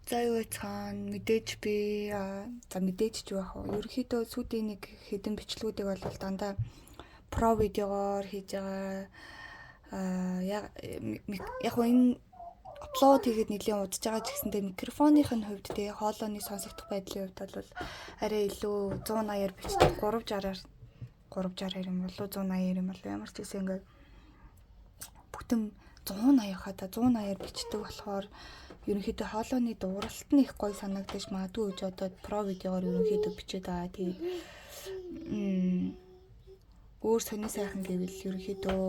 За юу цаана мэдээж би за мэдээж ч байх уу. Ерөнхийдөө сүүдийн нэг хэдэн бичлэгүүдийг бол дандаа про видеогоор хийж байгаа. Яг уу энэ апплод хийгээд нэлийн удаж байгаа ч гэсэндээ микрофоных нь хувьд те хоолойны сонсогдох байдлын хувьд бол арай илүү 180-аар бичдэг. 360 юм болов 180 юм болов ямар ч гэсэн ингээд бүтэн 180 хата 180-аар бичдэг болохоор ерөнхийдөө хоолойны дууралт нь их гоё санагдаж магадгүй гэж одоо про видеогоор ерөнхийдөө бичээд байгаа. Тэгээд өөр сони сайхан гэвэл ерөнхийдөө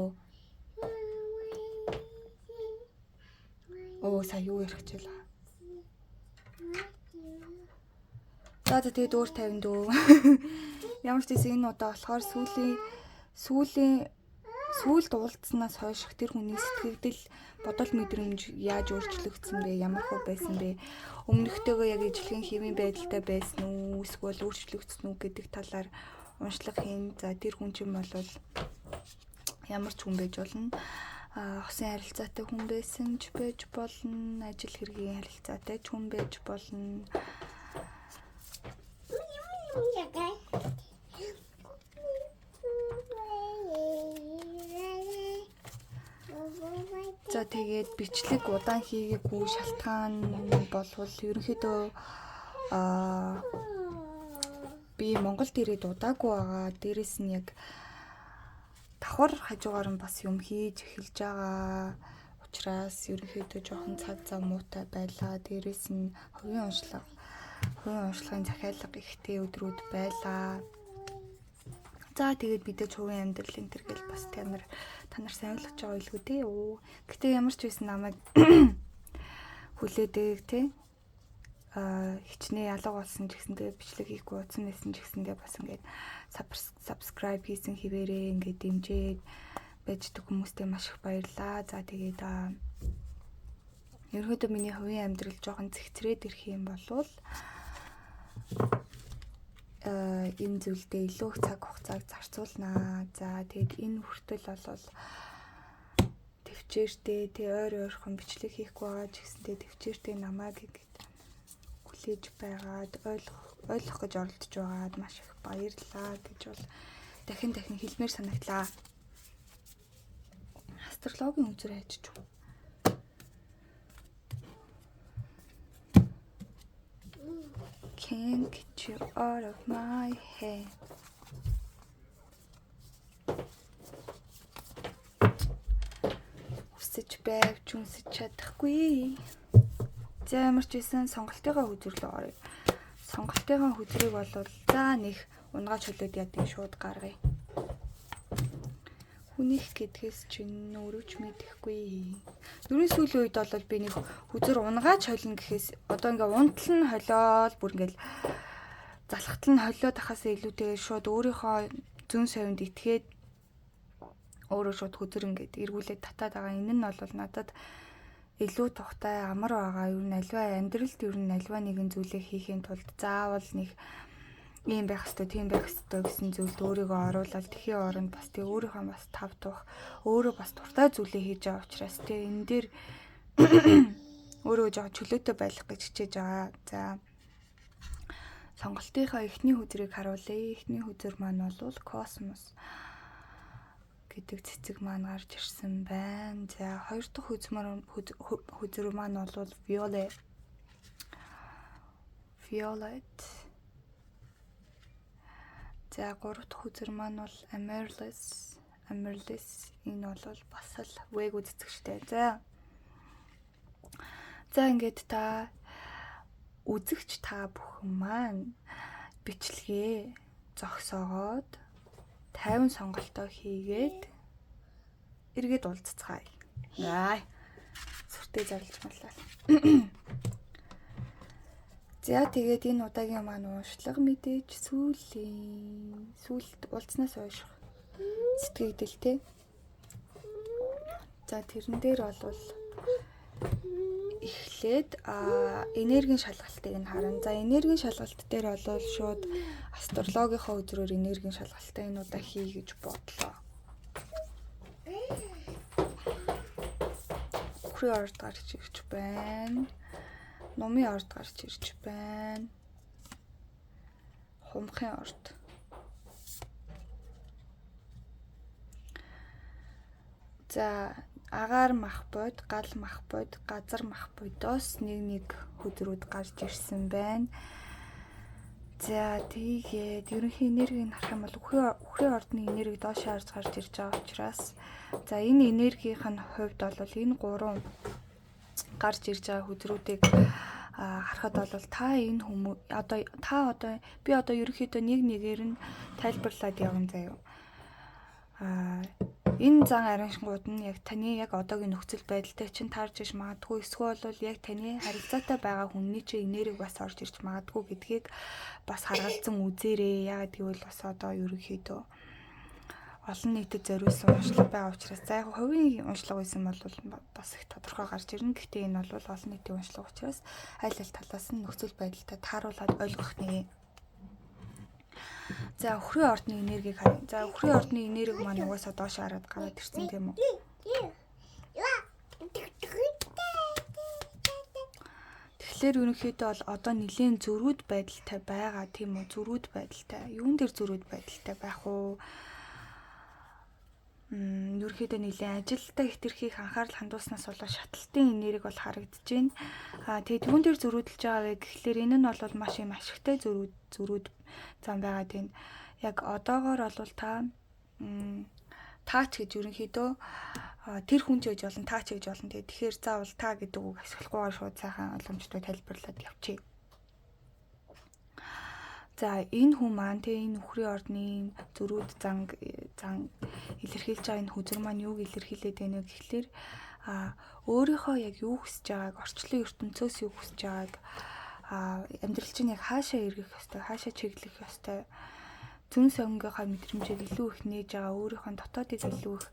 сая юу ярих гэж байлаа. За тэгээд өөр 50 дөө. Ямар ч гэсэн энэ удаа болохоор сүүлд уулзснаас хойш тэр хүний сэтгэгдэл бодол мэдрэмж яаж өөрчлөгдсөн бэ? Ямар хөө байсан бэ? Өмнөхтэйгөө яг ижлэхэн хэвийн байдалтай байсан уу? Эсвэл өөрчлөгдсөн үү гэдэг талаар уншлах хийн. За тэр хүн чинь бол ямар ч хүн байж болно. Хосын харилцаатай хүн байсан ч байж болно. Ажил хэргийн харилцаатай ч хүн байж болно. За тэгээд бичлэг удаан хийгээгүй шалтгаан болвол ерөнхийдөө би Монголд ирээд удаагүй байгаа. Дээрэс нь яг давхар хажуугаар нь бас юм хийж эхэлж байгаа учраас ерөнхийдөө жоохон цаг зав муутай байлаа. Дээрэс нь хувийн уншлагын захиалга ихтэй өдрүүд байлаа. За тэгээд мэдээж хувийн амьдрал энэ төр гэл бас та нар сайн ойлгож байгаа байлгүй дээ. Гэтэ ямар ч байсан намайг хүлээдэг те хичнээн ялга болсон ч гэсэндээ бичлэг хийхгүй утсан байсан ч гэсэндээ бас ингээд subscribe хийсэн хэвээрээ ингээд дэмжиж байждаг хүмүүстээ маш их баярлалаа. За тэгээд ерөнхийдөө миний хувийн амьдрал жоохон цэгцрээд ирэх юм болвол энэ зүйлдээ илүү их цаг хугацааг зарцуулнаа. За тэгээд энэ хүртэл болвол төвчээртэй ойрхон бичлэг хийхгүй байгаа ч гэсэндээ төвчээртэй намайг ингэж хүлээж байгаад ойлгох гэж оролдож байгаад маш их баярлалаа гэж бол дахин хэлмээр санагдлаа. Астрологийн үзэр хайчих. Can't get you out of my head. Үсэж байвч үнсэж чадахгүй. За ямар ч байсан сонголтынхаа хөзөрлөө орё. Сонголтынхаа хөзрийг бол за нэг унгаач хөлөөд ядгийн шууд гаргая. Хүнийх гэдгээс чинь өөрөө ч мэдэхгүй. Дөрөв сүүлийн үед бол би нэг хүзэр унгаач холно гэхээс одоо ингээ унтал нь холиол бүр ингээл залхтал нь холиод ахаас илүүтэйгээр шууд өөрийнхөө зүүн совинд итгээд өөрөө шууд хүзэр ингээд эргүүлээд татаад байгаа. Энэ нь бол надад илүү тухтай амар байгаа. Ер нь альва амьдралд ер нь альва нэгэн зүйлээ хийхин тулд заавал нэг ийм байх ёстой, тийм байх ёстой гэсэн зүйлд өөрийгөө оруулаад тэхийн оронд бас тэг өөрийнхөө бас тав тух өөрөө бас дуртай зүйлээ хийж байгаа учраас тэг энэ дээр өөрөө жоохон чөлөөтэй байх гэж хичээж байгаа. За сонголтынхаа эхний хүзрийг харуулъя. Эхний хүзэр маань бол космос гэдэг цэцэг маань гарч ирсэн байна. За хоёр дахь хүзэр маань бол violet. За гурав дахь хүзэр маань бол amaryllis. Энэ бол бас л вэго цэцэгчтэй. За ингээд та үзэгч та бүхэн маань бичлэгээ зогсоогоод 50 сонголтоо хийгээд эргээд уулзцгаая. Сүртэй зарлж маллаа. За тэгээд энэ удаагийн маань уншлага мэдээж сүүлд уулзнаас хойш сэтгэгдэлтэй. За тэрэн дээр бол эхлээд энергийн шалгалтыг нь харна. За энергийн шалгалт дээр бол шууд астрологийнхаа үзрээр энергийн шалгалтаа энэ удаа хий гэж бодлоо. Өхрийн орд гарч ирж байна. Номын орд гарч ирж байна. Хумхын орд. За агаар мах бод, гал мах бод, газар мах бодоос нэг хөдрүүд гарч ирсэн байна. За тэгээд ерөнхий энергийг харах юм бол үхрийн ордны энерги доош харж гарч ирж байгаа учраас за энэ энергийнх нь хувьд бол энэ гурван гарч ирж байгаа хөдрүүдийг харахад бол та энэ хүмүүс одоо би ерөнхийдөө нэг нэгээр нь тайлбарлаад явна заяа. Энэ зан ариушгууд нь яг таны яг одоогийн нөхцөл байдалтай чинь таарж иж магадгүй, эсвэл бол яг таны харилцаатай байгаа хүний чинь энерги бас орж ирж магадгүй гэдгийг бас харгалзан үзээрэй. Яагаад гэвэл бас одоо ерөнхийдөө олон нийтэд зориулсан уншлага байгаа учраас за яг хувийн уншлага байсан бол бас их тодорхой гарч ирнэ. Гэхдээ энэ бол олон нийтийн уншлага учраас аль талаас нь нөхцөл байдалтай тааруулаад ойлгох нэ. За үхрийн ордны энергийг харъя. За үхрийн ордны энерги маань угаасаа доош хараад гараад ирсэн тийм үү? Тэгэхээр ерөнхийдөө бол одоо нэлийн зөрүүд байдалтай байгаа тийм үү? Зөрүүд байдалтай. Юун дээр зөрүүд байдалтай байх уу? Ерөнхийдөө нэлийн ажилдаа хэтэрхийх анхаарал хандуулснаас болоод шаталтын энерги бол харагдаж байна. Тэгээд юун дээр зөрүүдэлж байгаа вэ гэхлээр энэ нь бол маш юм ашигтай зөрүүд зам байгаа тийм. Яг одоогоор бол таач гэж ерөнхийдөө тэр хүн ч гэж болон таач гэж болно. Тэгэхээр заавал та гэдэг үг ашиглахгүйгээр шууд сайхан ойлгомжтой тайлбарлаад явчих. За энэ хүн маань энэ үхрийн ордны зөрүүд зан илэрхийлж байгаа энэ хүзэр маань юуг илэрхийлээд байна вэ гэхлээр өөрийнхөө яг юу хүсэж байгааг, орчлон ертөнцөөс юу хүсэж байгааг амьдрал чинь яг хаашаа эргэх ёстой, хаашаа чиглэх ёстой, зүүн сонгийнхаа мэдрэмжийг илүү их нээж байгаа, өөрийнхөө дотоодыг илүү их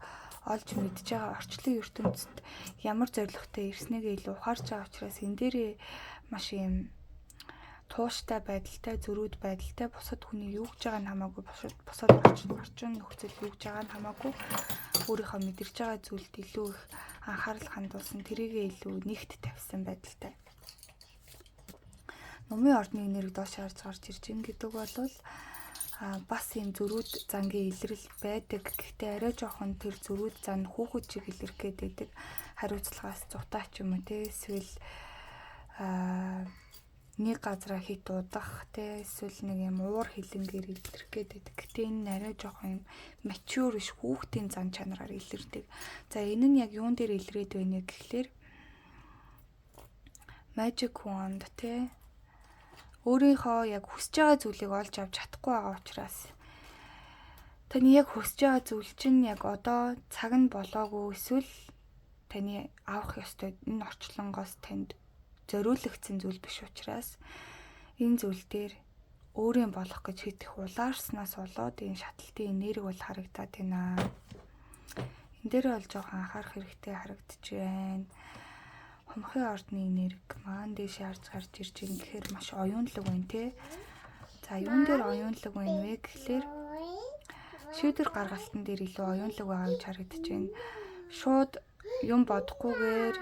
олж мэдж байгаа, орчлон ертөнцид ямар зорилготой ирснэгээ илүү ухаарч байгаа учраас энэ дээрээ маш юм тууштай байдалтай, зөрүүд байдалтай, бусад хүний юу гэж байгааг нь хамаагүй, бусад орчин нөхцөл юу гэж байгааг нь хамаагүй өөрийнхөө мэдэрч байгаа зүйлд илүү их анхаарал хандуулсан, тэрийгээ илүү нэгт тавьсан байдалтай. Номын ордны энерги доош харж гарч ирж ин гэдэг бол бас юм зөрүүд зангийн илрэл байдаг. Гэхдээ арай жоохон тэр зөрүүд зан хүүхэд чиг илэрх гэдэг хариуцлагаас зутаач юм уу те, эсвэл нэг газараа хит удах те, эсвэл нэг юм уур хилэнгээр илэрх гэдэг. Гэхдээ энэ арай жоохон юм mature биш, хүүхдийн зан чанараар илэрдэг. За энэ нь яг юун дээр илрээд байна гэхлээр magic wand те, өөрийнхөө яг хүсэж байгаа зүйлийг олж авч чадахгүй байгаа учраас таны яг хүсэж байгаа зүйл чинь яг одоо цаг нь болоогүй, эсвэл таны авах ёстой энэ орчлонгоос танд зориулагдсан зүйл биш учраас энэ зүйл дээр өөрийн болох гэж хитэх улаарснаас болоод энэ шаталтын энерги бол харагдаад байна. Энэ дээр бол жоохон анхаарах хэрэгтэй харагдаж байна. Хумхын ордны энерги маань дээш харж гарч ирж байгаа гэхээр маш оюунлаг байна те. За юун дээр оюунлаг байна вэ гэхлээр шийдвэр гаргалтын дээр илүү оюунлаг байгаа гэж харагдаж байна. Шууд юм бодохгүйгээр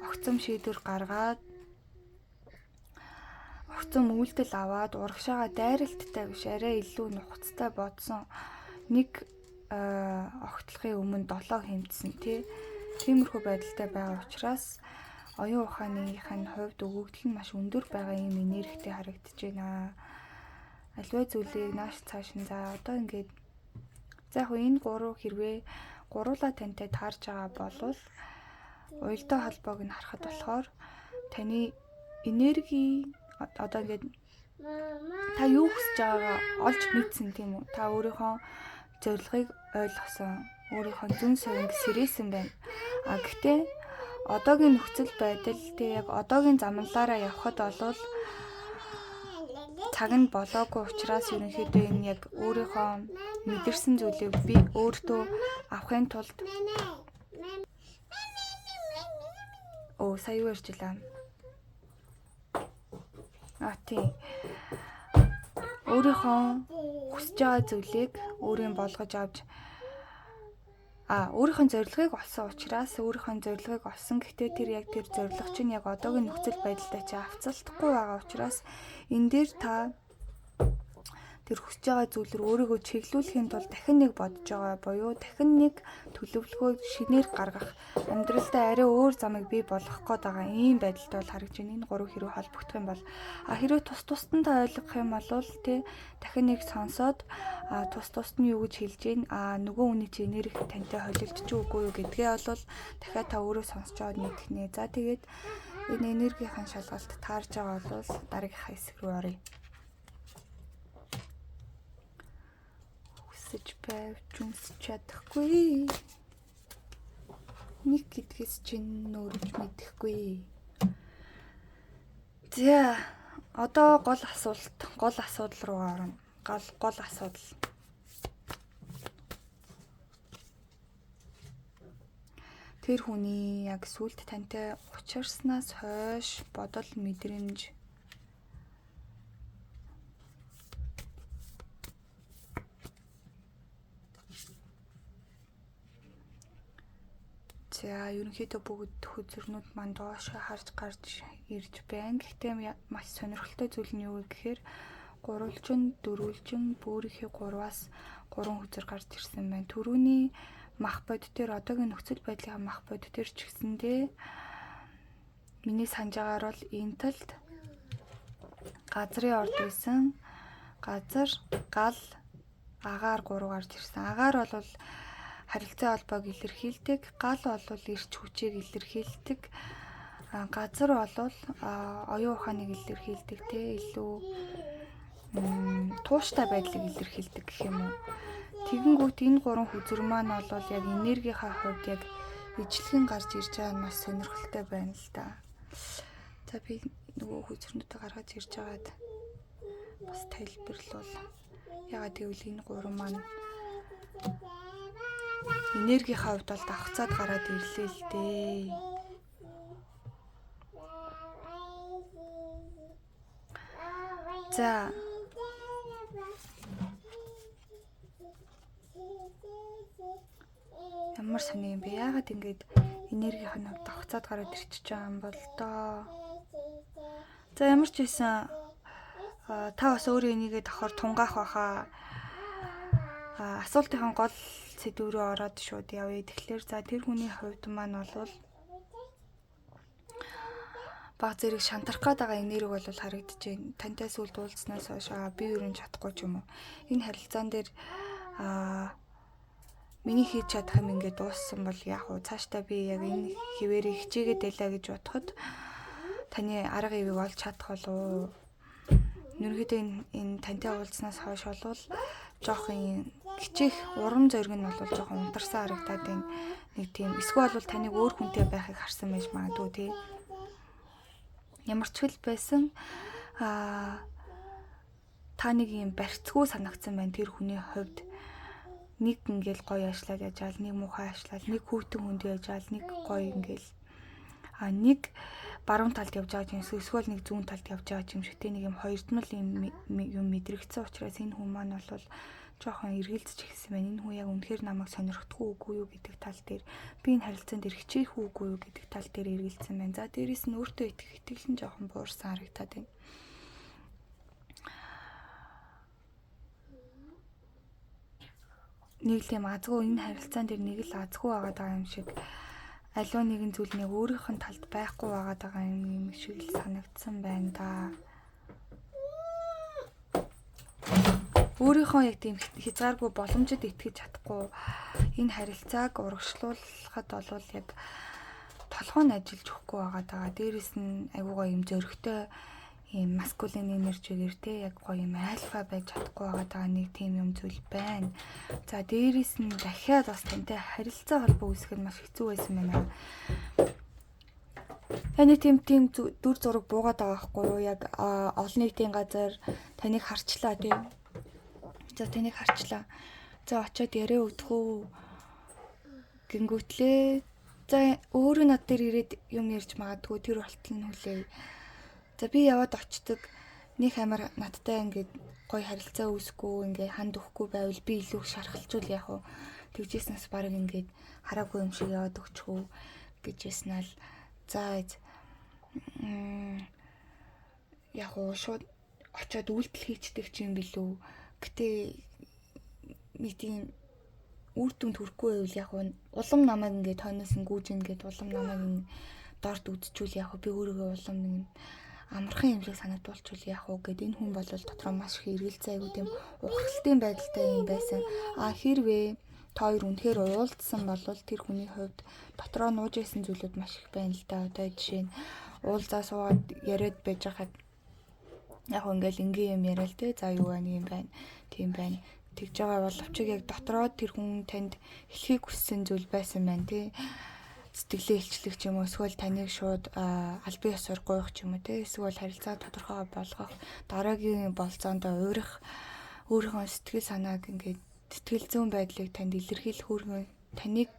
огцом шийдвэр гаргаад огцом үйлдэл аваад урагшаага дайралттай биш, арай илүү нухацтай бодсон нэг огтлохын өмнө 7 хэмжсэн тий. Тиймэрхүү байдалтай байгаа учраас оюун ухааныхын хувьд өгөгдөл нь маш өндөр байгаа юм энергитэй харагдаж байна. Аливаа зүйлийг нааш цааш нь за одоо ингээд за яг энэ гурав хэрвээ гуруула тантай таарж байгаа болвол уялдаа холбоог нь харахад болохоор таны энерги одоо ингээд та юу хүсэж байгаагаа олж мэдсэн тийм үү? Та өөрийнхөө зорилгыг ойлгосон, өөрийнхөө зүүн совинг сэрээсэн байна. Гэхдээ одоогийн нөхцөл байдал тэг яг одоогийн замналаараа явхад бол цаг нь болоогүй учраас ерөнхийдөө энэ яг өөрийнхөө мэдэрсэн зүйлийг би өөртөө авахын тулд сая юу ярьжлаа. Тийм. Өөрийнхөө хүсэж байгаа зүйлийг өөрийн болгож авч өөрийнхөө зорилгыг олсон учраас гэхдээ тэр яг тэр зорилго чинь яг одоогийн нөхцөл байдалтай чи авцалдахгүй байгаа учраас энэ дээр та тэр хүсэж байгаа зүйлээр өөрийгөө чиглүүлэхийн тулд дахин нэг бодож байгаа буюу дахин нэг төлөвлөгөө шинээр гаргах амьдралдаа арай өөр замыг бий болгох гээд байгаа ийм байдалтай бол харагдж байна. Энэ гурав хэрэг холбогдох юм бол хэрвээ тус нь та ойлгох юм бол тий дахин нэг сонсоод тус нь юу гэж хэлж гин нөгөө хүний чи энерги тантай холилдож үгүй юу гэдгээ бол дахиад та өөрөө сонсож аваад мэдхнэ. За тэгээд энэ энергийн шалгалт таарж байгаа бол дараагийнхаа хэсэг рүү оръё. Хүсэж байвч үнсэж чадахгүй. Нэг гэдгээс чинь өөрөж мэдэхгүй. За одоо гол асуудал руу орно. Гол асуудал. Тэр хүний яг сүлд тантай учирснаас хойш бодол мэдрэмж за ерөнхийдөө бүгд хөзөрнүүд маань доош харж гарч ирж байна. Гэхдээ маш сонирхолтой зүйл нь юу вэ гэхээр гурвалжин, дөрвөлжин, бүрийнхээ 3-аас 3 хөзөр гарч ирсэн байна. Төрөүний мах бод дээр одоогийн нөхцөл байдлын мах бод дээр ч гэсэндээ миний санаж байгаагаар бол энэ талд газрын орд байсан. Газар, гал, агаар 3 гарч ирсэн. Агаар бол харилцаа холбоог илэрхийлдэг, гал бол эрч хүчийг илэрхийлдэг, газар бол оюун ухааныг илэрхийлдэг те илүү тууштай байдлыг илэрхийлдэг гэх юм уу. Тэгэнгүүт энэ 3 хүзэр маань бол яг энергийнхаа хувьд яг ижлэгэн гарч ирж байгаа нь маш сонирхолтой байна л да. За би нөгөө хүзэрнүүдээ гаргаж ирж байгаад бас тайлбарлавал ягаад гэвэл энэ 3 маань энергийн хувьд бол давхцаад гараад ирлээ л дээ. За ямар сони юм бэ? Яагаад ингэж энергийн хувьд давхцаад гараад ирчихэж байгаа юм бол доо. За ямар ч байсан та бас өөрөө энийгээ давхар тунгаах байхаа. Асуултын гол сэдв рүү ороод шууд явъя. Тэгэхээр за тэр хүний хувьд маань бол баг зэрэг шантарах гээд байгаа энерги бол харагдаж байна. Тантай сүлд уулзнаас хойш би юу ч чадахгүй ч юм уу. Энэ харилцаан дээр миний хийж чадах юм ингээд дууссан бол яах вэ? Цаашдаа би яг энэ хിവэрийг хичээгээд байлаа гэж бодоход таны арга ивийг олж чадах болов уу? Ерөнхийдөө энэ тантай уулзнаас хойш бол жоохон хичээх урам зориг нь бол жоохон унтарсан харагдаад байна. Нэг тийм эсвэл бол таныг өөр хүнтэй байхыг харсан байж магадгүй тий. Ямар ч хэл байсан та нэг юм барьцгүй санагдсан байна тэр хүний хувьд. Нэг ингээл гоё ажиллаад яжаал, нэг муухай ажиллаад, нэг хүүтэн хүнд яжаал, нэг гоё ингээл нэг баруун талд явж байгаа юм эсвэл нэг зүүн талд явж байгаа юм шиг нэг юм хоёрдмал юм мэдрэгдсэн учраас энэ хүн маань бол жоохон эргэлзэж эхэлсэн байна. Энэ хүн яг үнэхээр намайг сонирхдаггүй үгүй юу гэдэг тал дээр би энэ харилцаанд эргэжээх үгүй юу гэдэг тал дээр эргэлзсэн байна. За дээрэс нь өөртөө итгэл нь жоохон буурсан харагдаад байна. Нэг л юм азгүй энэ харилцаан дээр нэг л азгүй байгаа юм шиг аливаа нэгэн зүйл нэг өөрийнх нь талд байхгүй байгаа юм шиг л санагдсан байна да. Өөрийнхөө яг тийм хязгааргүй боломжид итгэж чадахгүй энэ харилцааг урагшлуулахад бол яг толгойн ажиллаж өгөхгүй байгаа. Дээрээс нь айгуугаа юм зөрөгтэй ийм маскулин энержигээр те яг гоё юм альфа байж чадахгүй байгаа нэг тийм юм зүйл байна. За дээрээс нь дахиад бас тантай харилцаа холбоо үүсгэх нь маш хэцүү байсан байна. Таны тийм дүр зураг буугаад байгаа байхгүй юу? Яг олон нийтийн газар таныг харчлаа тийм. За таныг харчлаа. За очиод яриа өгдөхөө гингүүтлээ. За өөрөө над дээр ирээд юм ярьж магадгүй тэр болтол нь хүлээе. За би яваад очдөг. Нэг амар надтай ингээд гоё харилцаа үүсэхгүй ингээд ханд өгөхгүй байвал би илүү их шархалжуул яах вэ? тэгжээснээс баг ингээд хараагүй юм шиг яваад өгчихөө гэж яснаа л за яг уу шууд очиод үйлдэл хийчдэг юм билүү. Гэтэ нэг тийм үр дүнд хүрэхгүй байвал яг улам намайг ингээд хойноос нь гүйж ингээд улам намайг дорд үдчихүүл яг би өөрийгөө улам нэг амархан юм шиг санагдуулчихвал яг уу гэд энэ хүн бол дотроо маш их эргэлзээ айгуу тийм ухралтын байдалтай юм байсан. Хэрвээ та хоёр үнэхээр уулзсан бол тэр хүний хувьд дотроо нууж исэн зүйлүүд маш их байна л да. Одоо жишээ нь уулзаа суугаад яриад байж байхад яг ингээл ингийн юм яриа л те. За юу байна юм байна. Тийм байна. Тэгж байгаа боловч яг дотроо тэр хүн танд хэлхийг хүссэн зүйл байсан байна тий. Сэтгэлээ илчлэх ч юм уу эсвэл таныг шууд албан ёсоор гуйх ч юм уу тий. Эсвэл харилцаа тодорхой болгох дараагийн болцоонд уурах өөрийнхөө сэтгэл санааг ингээд сэтгэл зүйн байдлыг танд илэрхийлэх өөрхөн таныг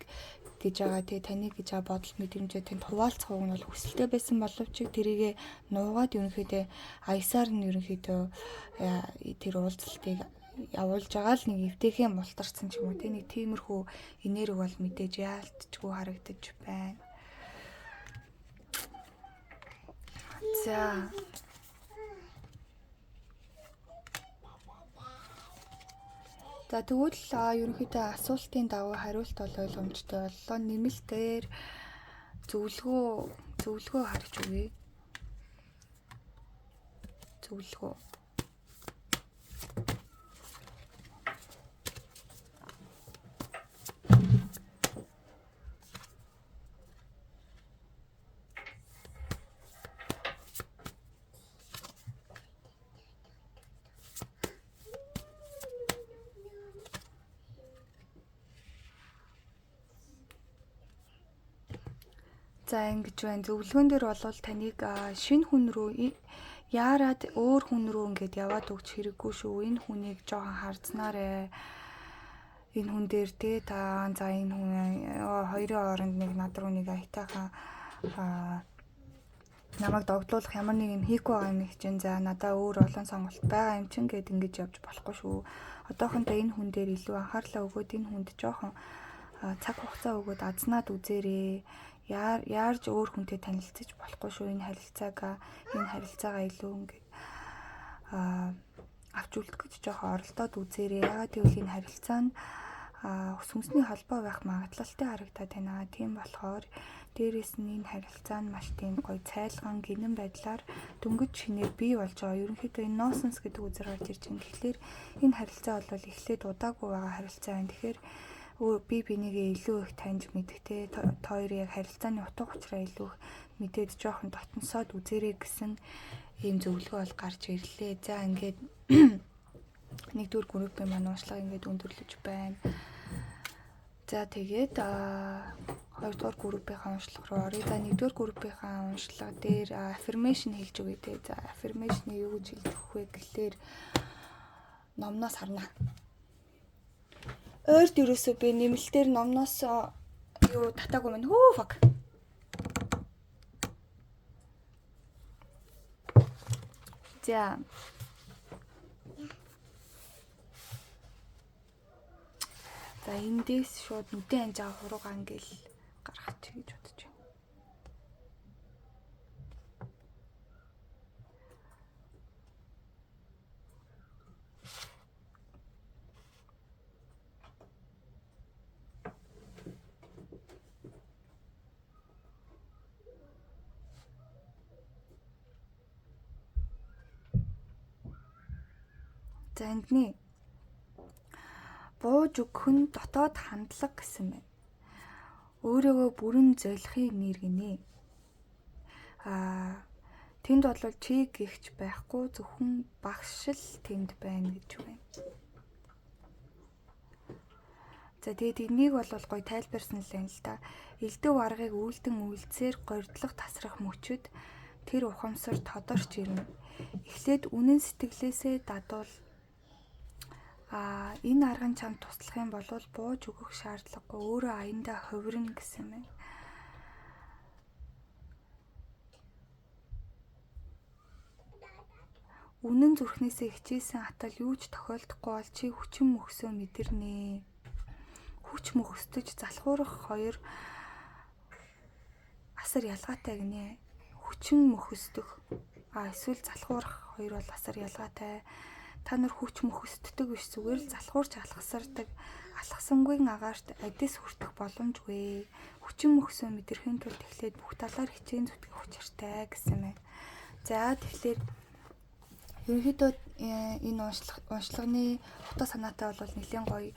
гэж байгаа тий. Таныг гэж байгаа бодол мэдрэмжээ танд хуваалцах нь бол хүсэлтэй байсан боловч тэрийгэ нуугаад ерөнхийдөө аясаар нь ерөнхийдөө тэр уулзалтыг явуулж байгаа л нэг эвтэйхэн мултарсан ч юм уу тий. Нэг тиймэрхүү энерги бол мэдээж яалтчгүй харагдаж байна. За тэгвэл ерөнхийдөө асуултын дагуу хариулт бол ойлгомжтой боллоо. Нэмэлтээр зөвлөгөө харж өгье. Зөвлөгөө. За ингэж байна. Зөвлөгөөн дээр бол таныг шинэ хүн рүү яарад өөр хүн рүү ингээд яваад өгч хэрэггүй шүү. Энэ хүнийг жоохон харзнаарэ. Энэ хүн дээр те та за энэ хүн хоёрын хооронд нэг над руу нэг аятайхан намайг догдлуулах ямар нэг юм хийхгүй байгаа юм их чинь за надаа өөр олон сонголт байгаа юм чин гэд ингэж явж болохгүй шүү. Одоохондоо энэ хүн дээр илүү анхаарлаа өгөөд энэ хүнд жоохон цаг хугацаа өгөөд азнаад үзээрэй. Яарж өөр хүнтэй танилцаж болохгүй шүү. Энэ харилцаагаа илүү ингээд авч үлдэх гэж жоохон оролдоод үзээрэй. Яагаад гэвэл энэ харилцаа нь сүнсний холбоо байх магадлалтай харагдаад байна. Тийм болохоор дээрээс нь энэ харилцаа нь маш тийм гоё цайлган гинэн байдлаар дөнгөж шинээр бий болж байгаа. Ерөнхийдөө энэ нонсенс гэдэг үзэр гарч ирж байна. Тэгэхээр энэ харилцаа бол эхлээд удаагүй байгаа харилцаа байна. Тэгэхээр би бинийгээ илүү их таньж мэдхтэй хоёр яг харилцааны утга учираа илүү их мэдээд жоохон дотносоод үзээрэй гэсэн ийм зөвлөгөө бол гарч ирлээ. За ингээд нэгдүгээр группийн маань уушлага ингээд өндөрлөж байна. За тэгээд хоёрдугаар группийнхаа уншлага руу оръё. За нэгдүгээр группийнхаа уншлага дээр affirmation хэлж өгье те. За affirmation-ыг юу гэж хэлж өгөх вэ гэхлээр номноос харна. Ойрд ерөөсөө би нэмэлтээр номноос юу татаагүй мэн. Хөө fuck. За. За эндээс шууд нүдэн анжаа хуруугаа ингээл гаргах чи гэж бодож байна. За эндний бууж өгөх нь дотоод хандлага гэсэн байна. Өөрийгөө бүрэн золихыг нэргэнэ. Тэнд бол чи гихч байхгүй зөвхөн багшил тэнд байна гэж байна. За тэгээд энийг бол гоё тайлбарсан л юм л да. Элдв аргыг үйлдэн үйлцээр горьдлох тасрах мөчөд тэр ухамсар тодорч ирнэ. Эхлээд үнэн сэтгэлээсээ дадвал энэ арган чамд туслах юм бол бууж өгөх шаардлагагүй өөрөө аяндаа хувирна гэсэн байна. Үнэн зүрхнээсээ хичээсэн атал юу ч тохиолдохгүй бол чи хүчин мөхсөө мэдэрнэ. хүч мөхөсдөж залхуурах хоёр асар ялгаатай гинэ. Хүчин мөхөсдөх эсвэл залхуурах хоёр бол асар ялгаатай. Та нар хүч мөхөсддөг биш зүгээр л залхуурч алхасардаг. Алхасангүй агаарт адис хүртэх боломжгүй. Хүчин мөхсөө мэдрэхин тулд эхлээд бүх талаар хичээн зүтгэх учиртай гэсэн мэ. За тэгэхээр ерөнхийдөө энэ уншлагын утга санаатай бол нэлээд гоё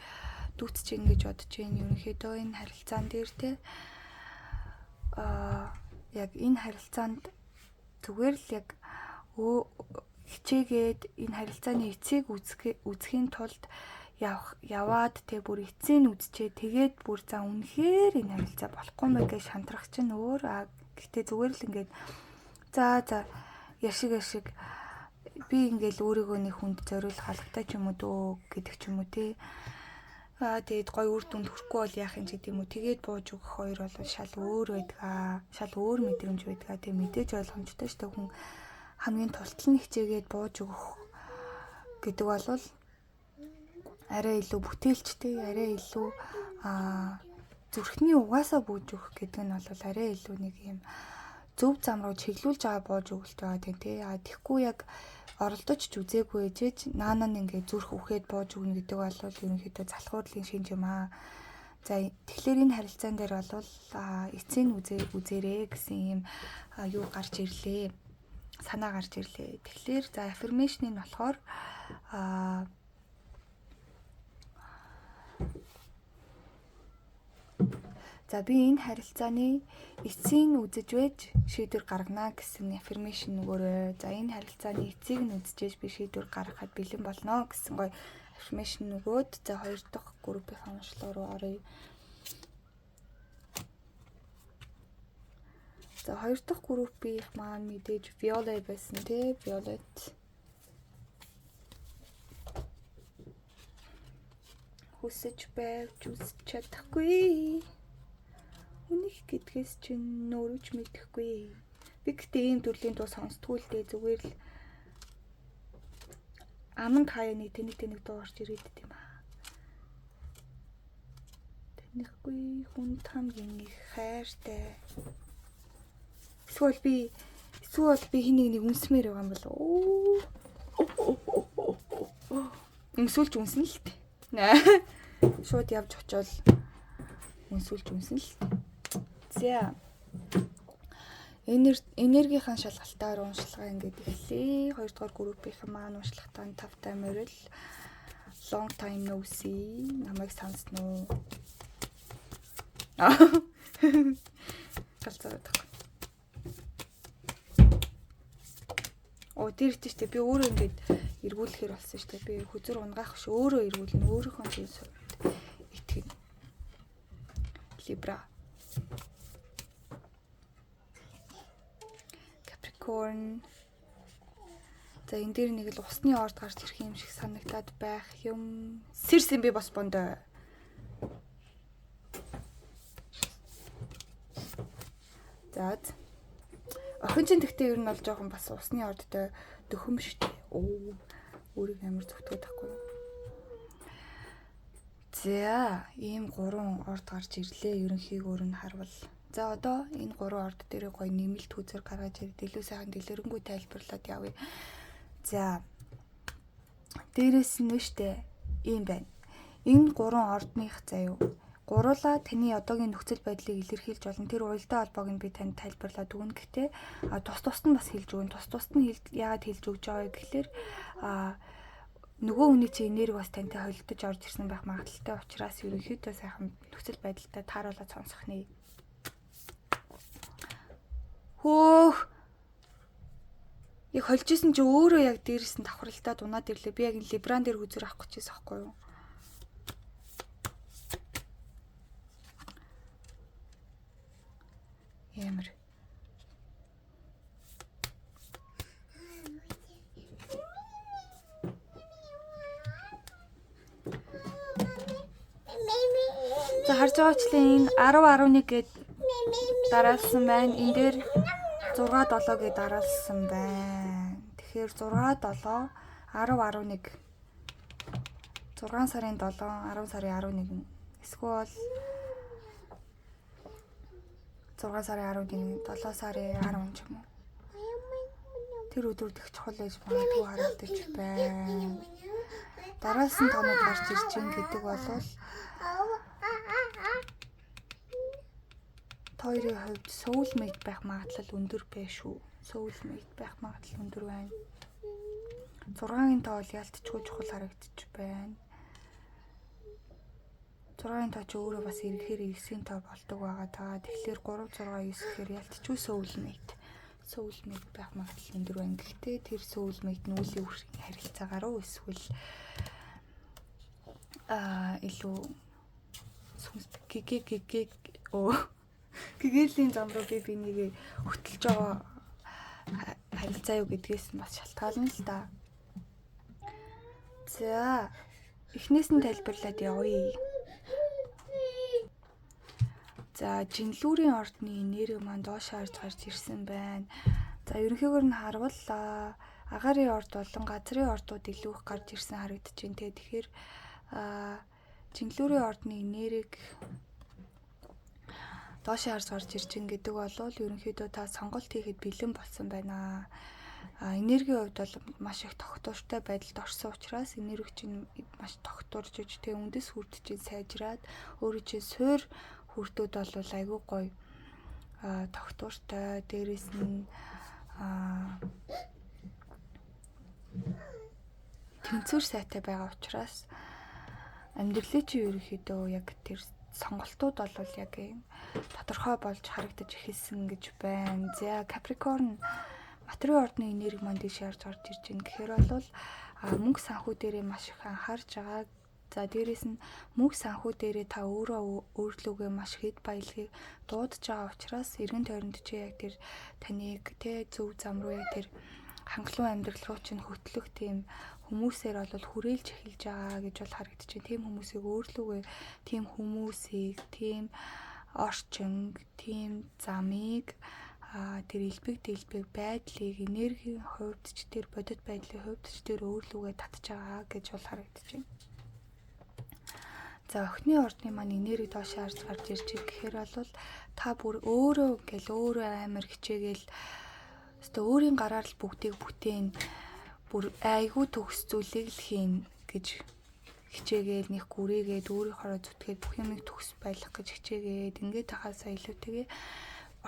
дүүцэж ийн гэж бодож байна. Ерөнхийдөө энэ харилцаан дээр те яг энэ харилцаанд зүгээр л яг хичээгээд энэ харилцааны эцийг үзэхийн тулд яваад тэг бүр эцсийг үзчихээ тэгээд бүр за үнэхээр энэ харилцаа болохгүй мэй гэж шантрах чинь өөр. Гэхдээ зүгээр л ингээд за яшиг би ингээл өөрийгөө нэг хүнд зориулах халагтай ч юм уу дөө гэдэг ч юм уу тий. Тэгээд гой үр дүнд хүрэхгүй бол яах юм гэдэг юм уу. Тэгээд бууж өгөх хоёр бол шал өөр байдгаа. Шал өөр мэдрэмж байдгаа. Тэг мэдээж ойлгомжтой шүү дээ. Хүн хамгийн тултал нь хичээгээд бууж өгөх гэдэг бол арай илүү бүтээлчтэй, арай илүү зүрхний угаасаа бууж өгөх гэдэг нь бол арай илүү нэг юм зөв зам руу чиглүүлж байгаа бууж өгөлт байгаа тийм тий. Тэгэхгүй яг оролдож ч үзээгүй ээжэж наана нь ингээд зүрх үхээд бууж өгнө гэдэг бол ерөнхийдөө залхуурлын шинж юм аа. За тэгэхээр энэ харилцаан дээр бол эцсийн үзээрээ гэсэн юм юу гарч ирлээ. Санаа гарч ирлээ. Тэгэхээр за affirmation нь болохоор за би энэ харилцааны эцсийг үзэж байж шийдвэр гаргана гэсэн affirmation нөгөөрөө. За энэ харилцааны эцсийг нь үзэж би шийдвэр гаргахад бэлэн болно гэсэн гоё affirmation нөгөөд. За хоёр дахь группийн онцлог руу оръё. За хоёр дахь группийн маань мэдээж Violet байсан тий. Violet. Хүсэж байвч үзэж чадахгүй. Үнийг гэдгээс чинь нөрөж мэдэхгүй. Би гэхдээ ийм төрлийн дуу сонсдгүй л дээ. Зүгээр л аманд хаяаны тэнэг дуу орж ирээд тийм аа. Тэнихгүй хүн хамгийн их хайртай. Эсвэл би хэнийг үнсмээр байгаа юм болов уу? Үнсүүлж үнсэн л дээ. Наа. Шууд явж очивол үнсүүлж үнсэн л дээ. За. Энергийн шалгалтаар уншлагаа ингээд эхлэе. Хоёрдугаар группийн маань уншлагатаа тавтай морил. Long time no see. Намайг сансан уу? Галзаад байгаа. Тэр ихтэй би өөрөө ингээд эргүүлэхээр болсон шүү дээ. Би хүзэр унгаах биш өөрөө эргүүлнэ. Өөрийнхөө зүйлс итгэнэ. Libra. Capricorn. За энэ дээр нэг л усны орд гарч ирэх юм шиг санагтаад байх юм. Сэрсэн би бас бондоо. За. Охин чинь тэгтээ ер нь бол жоохон бас усны ордтой дөхөм шүү дээ. Өөрийг амар зүгтгээд байхгүй юу? За, ийм 3 орд гарч ирлээ. Ерөнхийгөөр нь харвал. За одоо энэ 3 орд дээр гоё нэмэлт хүзэр гаргаж ирээд илүү сайхан дэлгэрэнгүй тайлбарлаад явъя. За. Дээрээс нь штэ ийм байна. Энэ 3 ордных заяа. Гуруула таны одоогийн нөхцөл байдлыг илэрхийлж болно. Тэр уялдаа холбоог нь би танд тайлбарлаад өгнө. Гэхдээ тус нь бас хэлж өгнө. Тус нь яагаад хэлж өгч байгаа вэ гэхээр нөгөө хүний чинь энерги бас тантай холилдож орж ирсэн байх магадaltaй учраас ерөнхийдөө сайхан нөхцөл байдалтай тааруулаад сонсох нэ. Хөөх. Яг холж исэн чи өөрөө яг дээрээс нь давхралтаад унаад ирлээ. Би яг энэ Libran дээр хүзэр авах гэж байсан байхгүй юу? Ямар. За харж байгаачлаа энэ 10-11 гээд дараалсан байна. Энэ дээр 6-7 гээд дараалсан байна. Тэгэхээр 6-7 10-11 6 сарын 7 10 сарын 11 Эсвэл 6 сарын 11, 7 сарын 10 ч юм уу. Тэр өдөр их чухал байж магадгүй харагдаж байна. Дараас нь тоног гарч ирж гин гэдэг бол хоёрын хувьд soulmate байх магадлал өндөр байх шүү. Soulmate байх магадлал өндөр байна. 6-гийн тоо бол ялтчгүй чухал харагдаж байна. 6-гийн тоо ч өөрөө бас ирэхээр 9-ийн тоо болдог байгаа. Тэгэхээр 3 6 9 гэхээр ялтчгүй soulmate байх магадлал өндөр байна. Гэхдээ тэр soulmate нь үлийн үрхийн харилцаагаар уу эсвэл илүү гэгéлийн зам руу би бинийгээ хөтлж байгаа харилцаа юу гэдгээс нь бас шалтгаална л да. За эхнээс нь тайлбарлаад явъя. За жинлүүрийн ордны энерги маань доош харж гарч ирсэн байна. За ерөнхийдөө нь харвал агаарын орд болон газрын ордууд илүү их гарч ирсэн харагдаж байна те. Тэгэхээр жинлүүрийн ордны энерги доош харж гарч ирж байгаа гэдэг бол ерөнхийдөө та сонголт хийхэд бэлэн болсон байна. Энергийн хувьд бол маш их тогтвортой байдалд орсон учраас энерги чинь маш тогтворж иж тэ үндэс хүрд чинь сайжраад өөрөө чинь суур хүрдүүд бол айгүй гоё тогтвортой. Дээрээс нь тэнцвэр сайтай байгаа учраас амьдралын чинь ерөнхийдөө яг тэр сонголтууд бол яг тодорхой болж харагдаж эхэлсэн гэж байна. За Capricorn материал ордны энерги маань дэш харж гарч ирж байна. Тэгэхээр бол мөнгө санхүү дээрээ маш их анхаарч байгаа. За дээрээс нь мөнгө санхүү дээрээ та өөрлөгөө маш хэд баялагийг дуудаж байгаа учраас эргэн тойронд чи яг тэр таныг тэ зөв зам руу яг тэр хангалуун амьдрал руу чинь хөтлөх тийм хүмүүсээр бол хүрээлж эхэлж байгаа гэж бол харагдаж байна. Тийм хүмүүсийг өөрлөгөө тийм хүмүүсийг тийм орчин, тийм замыг тэр элбэг дэлбэг байдлыг энергийн хувьд ч тэр бодит байдлын хувьд ч тэр өөрлөгөө татж байгаа гэж бол харагдаж байна. За охины ордны маань энерги доош харж гарч ирж байгаа гэхээр бол та бүр өөрөө амар хичээгээл өөртөө өөрийн гараар л бүгдийг бүтээн бүр айгүй төгс зүйлийг л хийн гэж хичээгээл нэг гүрээгээд өөрийнхөө зүтгээд бүх юмыг төгс байлгах гэж хичээгээд ингээд тахаасаа илүүтэйгээ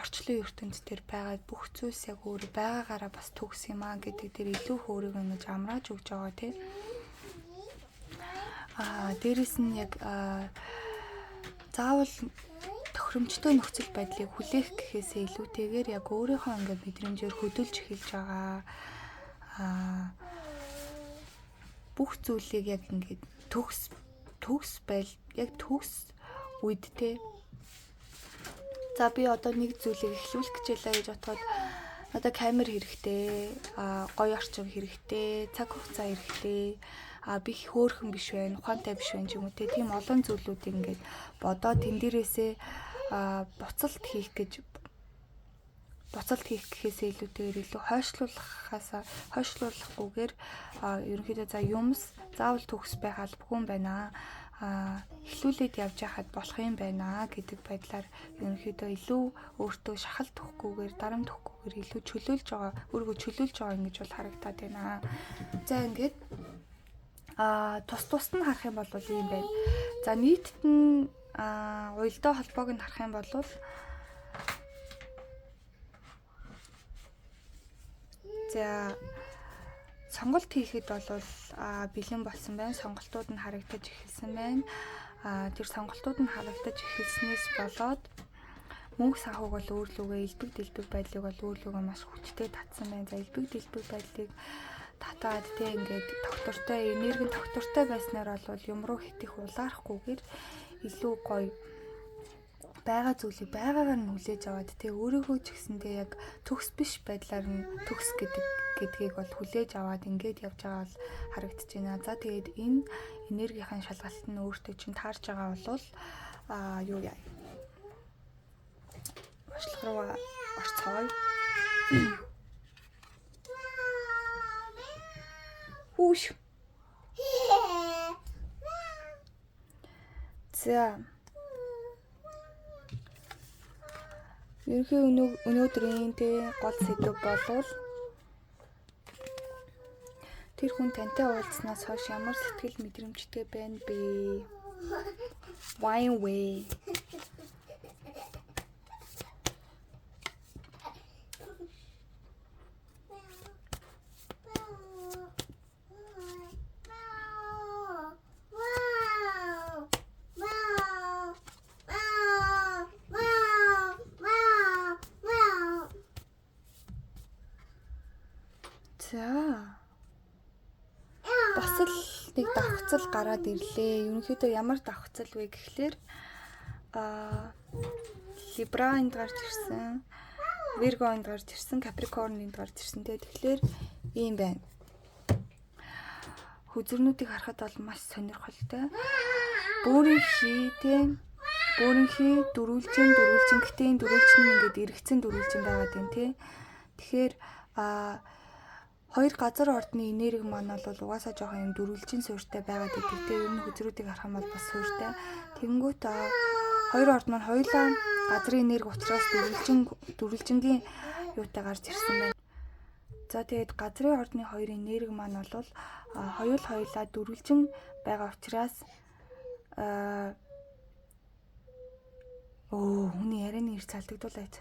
орчлон ертөнд төр байгаа бүх зүйлс яг өөрөө байгаагаараа бас төгс юм аа гэдэг дээр илүү өөрийгөө ингэж амрааж өгч байгаа тийм. Дээрэс нь яг заавал тохиромжтой нөхцөл байдлыг хүлээх гэхээсээ илүүтэйгээр яг өөрийнхөө ингээд мэдрэмжээр хөдөлж эхэлж байгаа. Бүх зүйлийг яг ингээд төгс байл яг төгс үед те. За би одоо нэг зүйлийг эхлүүлэх гэжэлээ гэж бодоход одоо камер хэрэгтэй, гоё орчин хэрэгтэй, цаг хугацаа хэрэгтэй. Би хөөрхөн биш байна, ухаантай биш байна ч юм уу те. Тийм олон зүйлүүдийг ингээд бодоод тэн дээрээсээ буцалт хийх гэхээсээ илүүтэйгээр илүү хойшлуулахгүйгээр ерөнхийдөө за юмс заавал төгс байх албагүй юм байна. Эхлүүлээд явж байхад болох юм байна гэдэг байдлаар ерөнхийдөө илүү өөртөө шахалт өгөхгүйгээр дарамт өгөхгүйгээр илүү өөрийгөө чөлөөлж байгаа ингэж бол харагдаад байна. За ингээд тус нь харах юм бол ийм байна. За нийтэд нь уялдаа холбоог нь харах юм бол за сонголт хийхэд бол бэлэн болсон байна. Сонголтууд нь харагдаж эхэлсэн байна. Тэр сонголтууд нь харагдаж эхэлснээс болоод мөнгө санхуг бол өөрлөгөө элбэг дэлбэг байдлыг бол өөрлөгөө маш хүчтэй татсан байна. За элбэг дэлбэг байдлыг татаад тэг ингээд энерги тогтвортой байснаар бол юм руу хитэх улаарахгүйгээр илүү гоё байгаа зүйлийг байгаагаар нь хүлээж аваад тэг өөрийнхөө ч гэсэндээ яг төгс биш байдлаар нь төгс гэдгийг бол хүлээж аваад ингээд явж байгаа бол харагдаж байна. За тэгээд энэ энергийн шалгалт нь өөртөө чинь таарж байгаа бол юу яа. Башлах руу орцгоё. Хүүш. За. Ерөнхий өнөөдрийн гол сэдв болвол тэр хүн тантай уулзснаас хойш ямар сэтгэл мэдрэмжтэй байна бэ? Why way? Бас л нэг давхцал гараад ирлээ. Ерөнхийдөө ямар давхцал вэ гэхлээр Libra энд гарч ирсэн, Virgo энд гарч ирсэн, Capricorn энд гарч ирсэн. Тэгэхээр ийм байна. Хүзэрнүүдийг харахад бол маш сонирхолтой. Бүөрийнхий дөрвөлжин гэтээ энэ дөрвөлжин нь ингээд эргэцэн дөрвөлжин байгаад байна тий. Тэгэхээр хоёр газар ордны энерги маань бол угаасаа жоохон юм дөрвөлжин суурьтай байгаад идэг тий. Ер нь хүзрүүдийг харах юм бол бас суурьтай. Тэнгүүт хоёр орд маань хоёулаа газрын энерги учраас дөрвөлжингийн юутай гарч ирсэн байна. За тэгээд газрын ордны хоёр энерги маань бол хоёулаа дөрвөлжин байгаа учраас хүний ярианы ирц алдагдуулаач.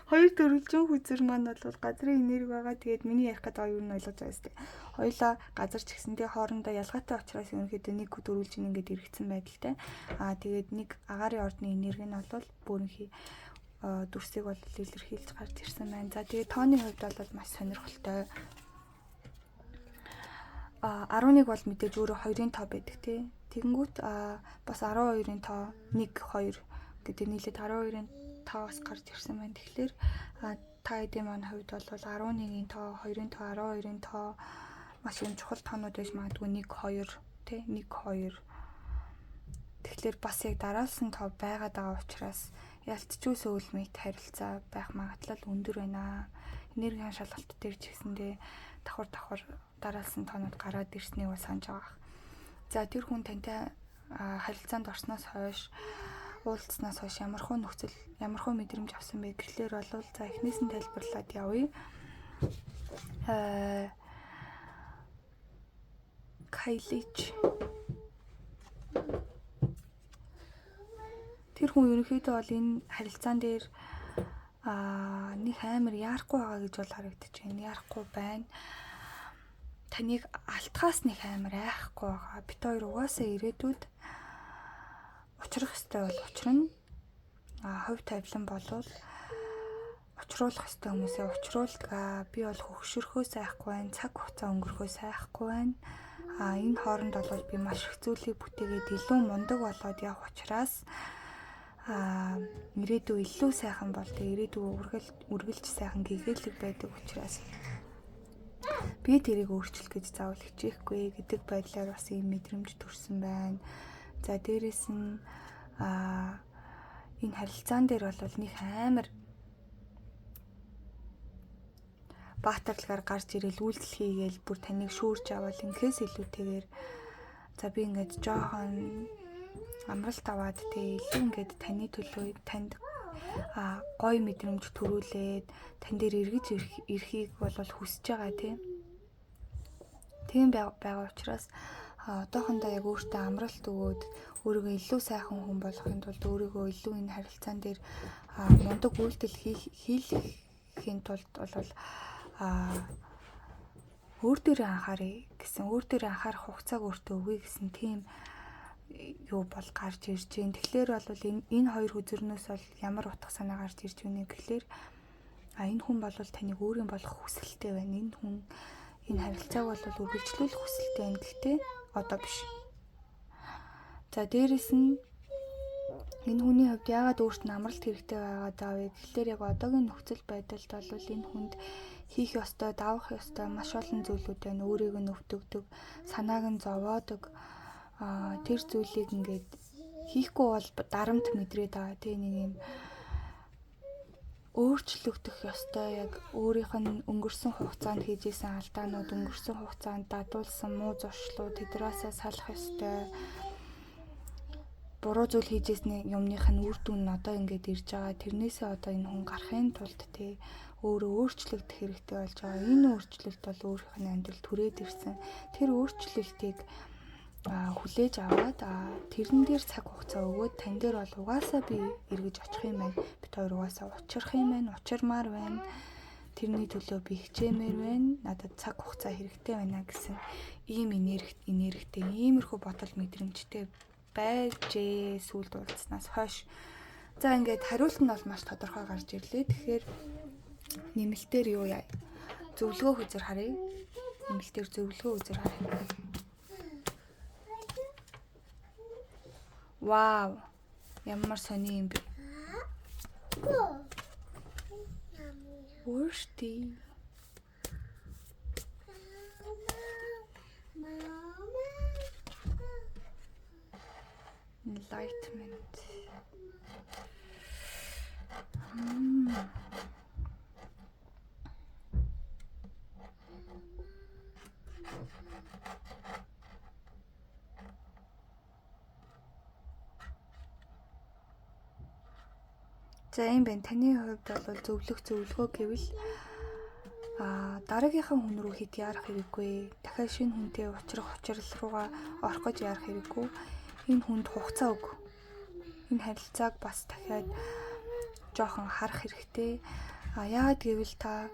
Хоёр дөрвөлжин хүзэр маань бол газрын энерги байгаа. Тэгээд миний ярих гэдэг юу нь ойлгож байгаа юм. Хоёулаа газар ч гэсэндээ хоорондоо ялгаатай учраас ерөнхийдөө нэг дөрвөлжин ингээд эргэцэн байдалтай. Тэгээд нэг агаарын ордны энерги нь бол бүөрийнхий дүрсийг бол илэрхийлж гарч ирсэн байна. За тэгээд тооны хувьд бол маш сонирхолтой. 11 бол мэдээж өөрөө 2-ын тоо байдаг тий. Тэгэнгүүт бас 12-ын тоо 1 2 гэдэг нийлээд 12-ын тоос гарч ирсэн байна. Тэгэхээр та эдийн маань хувьд бол 11-ийн тоо, 2-ын тоо, 12-ын тоо маш юм чухал тоонууд байж магадгүй 1 2 тий 1 2. Тэгэхээр бас яг дараалсан тоо байгаад байгаа учраас ялцчгүй соулмэйт харилцаа байх магадлал өндөр байна. Энергийн шалгалт дээр ч гэсэндээ давхар дараалсан тоонууд гараад ирснийг бас санаж байгаа. За тэр хүн тантай харилцаанд орсноос хойш уулзснаас хойш ямархуу мэдрэмж авсан бэ гэхлээр бол за эхнээс нь тайлбарлаад явъя. Кайлич. Тэр хүн ерөнхийдөө бол энэ харилцаан дээр нэг амар яарахгүй байгаа гэж бол харагдаж байна. Яарахгүй байна. Таныг алтхаас нэг амар айхгүй байгаа. Бид хоёр угаасаа ирээдүйд учрах ёстой бол учрна. Хувь тавилан болвол учруулах ёстой хүмүүсээ учруулдаг. Би бол хөгшөрхөөс айхгүй байна. Цаг хугацаа өнгөрөхөөс айхгүй байна. Энэ хооронд бол би маш их зүйлийг бүтээгээд илүү мундаг болоод явах учраас ирээдүй илүү сайхан бол ирээдүй үргэлж сайхан гэгээлэг байдаг учраас би тэрийг өөрчлөх гэж заавал хичээхгүй гэдэг байдлаар бас ийм мэдрэмж төрсэн байна. За дээрэс нь энэ харилцаан дээр бол нэг амар баатарлагаар гарч ирэл үйлдэл хийгээл бүр таныг шүүрж авал инхээс илүүтэйгээр за би ингээд жоохон амралт аваад тэгээ илүү ингээд таны төлөө танд гой мэдрэмж төрүүлээд тань дээр эргэж ирэхийг бол хүсэж байгаа тийм байгаа учраас одоохондоо яг өөртөө амралт өгөөд өөрийгөө илүү сайхан хүн болохын тулд өөрийгөө илүү энэ харилцаан дээр мундаг үйлдэл хийхийн тулд бол өөр дээрээ анхаарай гэсэн өөр дээрээ анхаарах хугацааг өөртөө өгье гэсэн тийм юу бол гарч ирж байна. Тэгэхээр бол энэ хоёр хүзэрнөөс бол ямар утга санаа гарч ирж байна гэхлээр энэ хүн бол таныг өөрийн болох хүсэлтэй байна. Энэ хүн энэ харилцааг бол үргэлжлүүлэх хүсэлтэй байна. Гэхдээ одоо биш. За дээрэс нь энэ хүний хувьд яагаад өөрт нь амралт хэрэгтэй байгаа даа вэ гэхлээр яг одоогийн нөхцөл байдалд бол энэ хүнд хийх ёстой, давах ёстой маш олон зүйлүүд байна. Өөрийг нь өвтгдөг, санааг нь зовоодог тэр зүйлийг ингээд хийхгүй бол дарамт мэдрээд байгаа тийм нэг юм өөрчлөгдөх ёстой. Яг өөрийнх нь өнгөрсөн хугацаанд хийжсэн алдаанууд, өнгөрсөн хугацаанд дадуулсан муу зуршлууд тэднээсээ салах ёстой. Буруу зүйл хийжсэн юмных нь үр дүн нь одоо ингээд ирж байгаа. Тэрнээсээ одоо энэ хүн гарахын тулд тий өөрөө өөрчлөгдөх хэрэгтэй болж байгаа. Энэ өөрчлөлт бол өөрийнх нь амьдралд түрээд ирсэн. Тэр өөрчлөлтийг хүлээж аваад тэрэн дээр цаг хугацаа өгөөд тань дээр бол угаасаа би эргэж очих юм байна. Бид хоёр угаасаа учрах юм байна. Учирмаар байна. Тэрний төлөө би хичээмээр байна. Надад цаг хугацаа хэрэгтэй байна гэсэн ийм энергитэй, иймэрхүү бодол мэдрэмжтэй байжээ сүүлд уулзснаас хойш. За ингээд хариулт нь бол маш тодорхой гарч ирлээ. Тэгэхээр нэмэлтээр юу яа? Зөвлөгөө үзэр харъя. Нэмэлтээр зөвлөгөө үзэр харъя. Вау. Ямар сони юм бэ? Өөртөө enlightenment. За юм байна. Таны хувьд бол зөвлөгөө гэвэл дараагийнхаа хүн рүү хэд яарах хэрэггүй. Дахиад шинэ хүнтэй учрах учрал руугаа орох гэж яарах хэрэггүй. Энэ хүнд хугацаа өг. Энэ харилцааг бас дахиад жоохон харах хэрэгтэй. Яагаад гэвэл та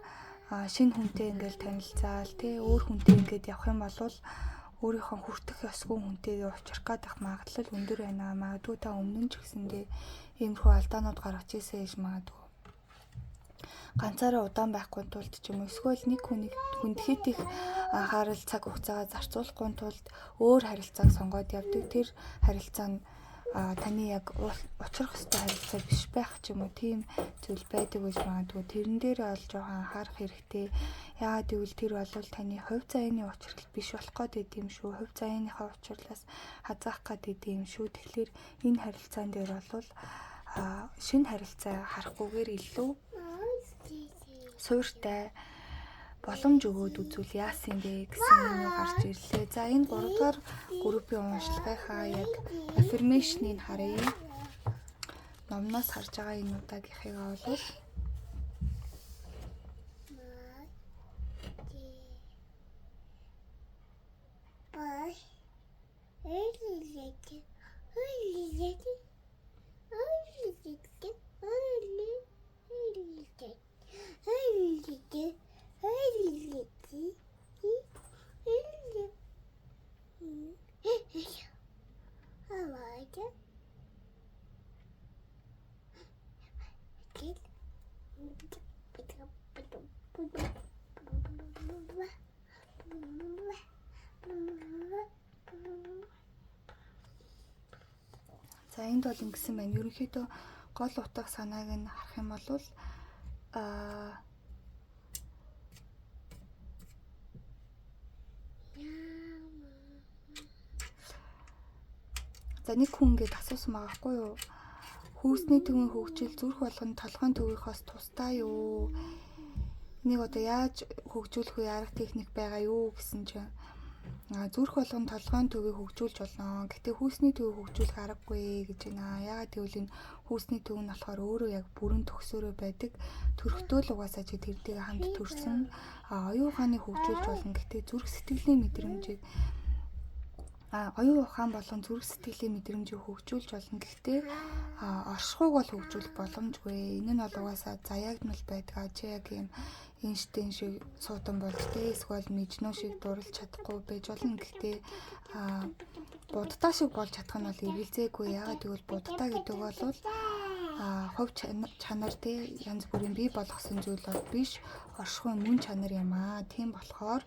шинэ хүнтэй ингээл танилцаал тий өөр хүнтэй ингээд явах юм бол өөрийнхөө хүртэх ёсгүй хүнтэйгээ уулзах гадах магадлал өндөр байна. Магадгүй та өмнө нь ч гэсэндээ иймэрхүү алдаанууд гаргаж ирсэн гэж магадгүй. Ганцаараа удаан байхгүй тулд ч юм уу эсвэл нэг хүнд хит их анхаарал цаг хугацаагаа зарцуулахгүй тулд өөр харилцааг сонгоод явдаг. Тэр харилцаа нь таны яг учрах ёстой харилцаа биш байх ч юм уу тийм зүйл байдаг гэж магадгүй. Тэрэн дээр бол жоохон анхаарах хэрэгтэй. Яагаад гэвэл тэр бол таны хувь заяаны учрал биш болох гээд идэм шүү. Хувь заяаныхаа учрлаас хазаах гээд идэм шүү. Тэгэхээр энэ харилцаан дээр бол шинэ харилцаа харахгүйгээр илүү суурьтай боломж өгөөд үзүүл яасан бэ гэсэн юм гарч ирлээ. За энэ 3 дугаар группийн уншлагынхаа яг affirmation-ыг харъя. Номноос харж байгаа энэ удаагийнхыгаа бол за энд бол ингэсэн байна. Ерөнхийдөө гол утга санааг нь харах юм бол за нэг хүн ингээд асуусан байгаа хгүй юу? Хүүсний төвийн хөгжил зүрх болгоно толгойн төвийнхөөс тусдаа юу? Энийг одоо яаж хөгжүүлэх вэ? Арга техник байгаа юу гэсэн чинь зүрх болгон толгойн төвийг хөгжүүлж болно. Гэтэ хүүсний төвийг хөгжүүлэх аргагүй гэж байна. Яагаад гэвэл энэ хүүсний төв нь болохоор өөрөө яг бүрэн төгсөөрөө байдаг. Төрхтөө л угаасаа чи тэрнтэйгээ хамт төрсөн. Оюун ухааныг хөгжүүлж болно. Гэтэ зүрх сэтгэлийн мэдрэмжийг оюун ухаан болон зүрх сэтгэлийн мэдрэмжийг хөгжүүлж болно. Гэхдээ оршихуйг бол хөгжүүлэх боломжгүй. Энэ нь бол угаасаа заяагнал байдаг. Чи яг юм Эйнштейн шиг суудан болж тэ эсвэл Мэжнүн шиг дурлж чадахгүй байж болно. Гэхдээ буддаа шиг болж чадах нь бол эргэлзээгүй. Яагаад гэвэл буддаа гэдэг бол хувь чанар тэ янз бүрийн бий болгосон зүйл бол биш. Оршихуй мөн чанар юм аа. Тийм болохоор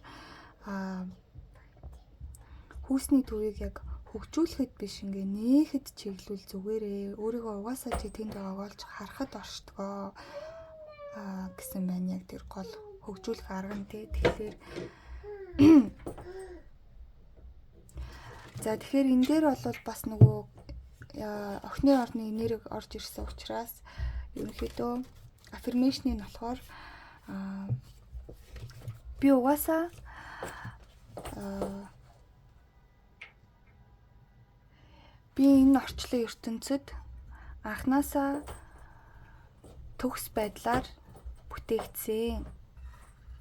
хүүсний төвийг яг хөгжүүлэхэд биш ингээ нээхэд чиглүүл зүгээрээ өөрийгөө угаасаа чи тэнд байгааг олж харахад оршдгоо гэсэн байна. Яг тэр гол хөгжүүлэх арга нь тий. Тэгэхээр за тэгэхээр энэ дээр бол бас нөгөө охины орны энерги орж ирсэн учраас ерөнхийдөө Affirmation нь болохоор би угаасаа би энэ орчлон ертөнцид анханасаа төгс байдлаар бүтээгдсэн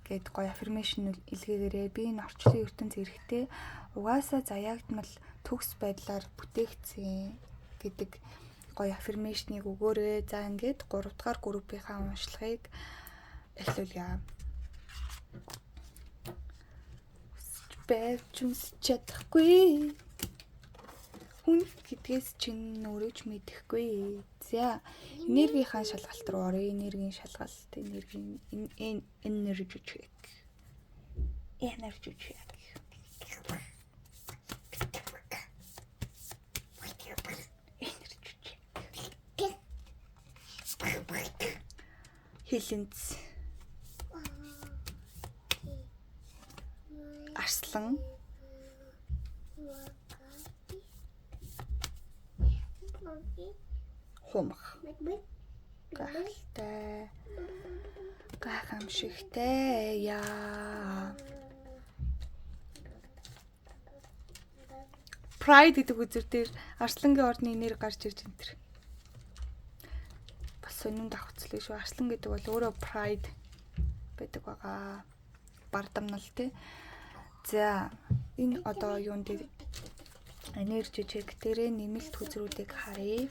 гэд гоё affirmation илгээгээрээ би энэ орчлон ертөнц эрэхтэй угаасаа заяагдмал төгс байдлаар бүтээгдсэн гэдэг гоё affirmation-ыг өгөөрэй. За ингээд 3 дахь группийнхаа уншлагыг эхлүүлье. Бэвчмс чадахгүй хүн гэдгээс чинь өөрөө ч мэдэхгүй. За энергийнхаа шалгалт руу оръё. Энергийн шалгалт, энергийн energy check. Хилэнц. Арслан. Хумх. Гахалтай. Гахамшигтай яа. Pride гэдэг үзэр дээр арслангийн орны энерги гарч ирж энэ. Бас сонин давхцлаа шүү. Арслан гэдэг бол өөрөө pride байдаг байгаа. Бардамнал тий. За энэ одоо юун дээр энержи чек дээрээ нэмэлт хүзрүүдийг харъя.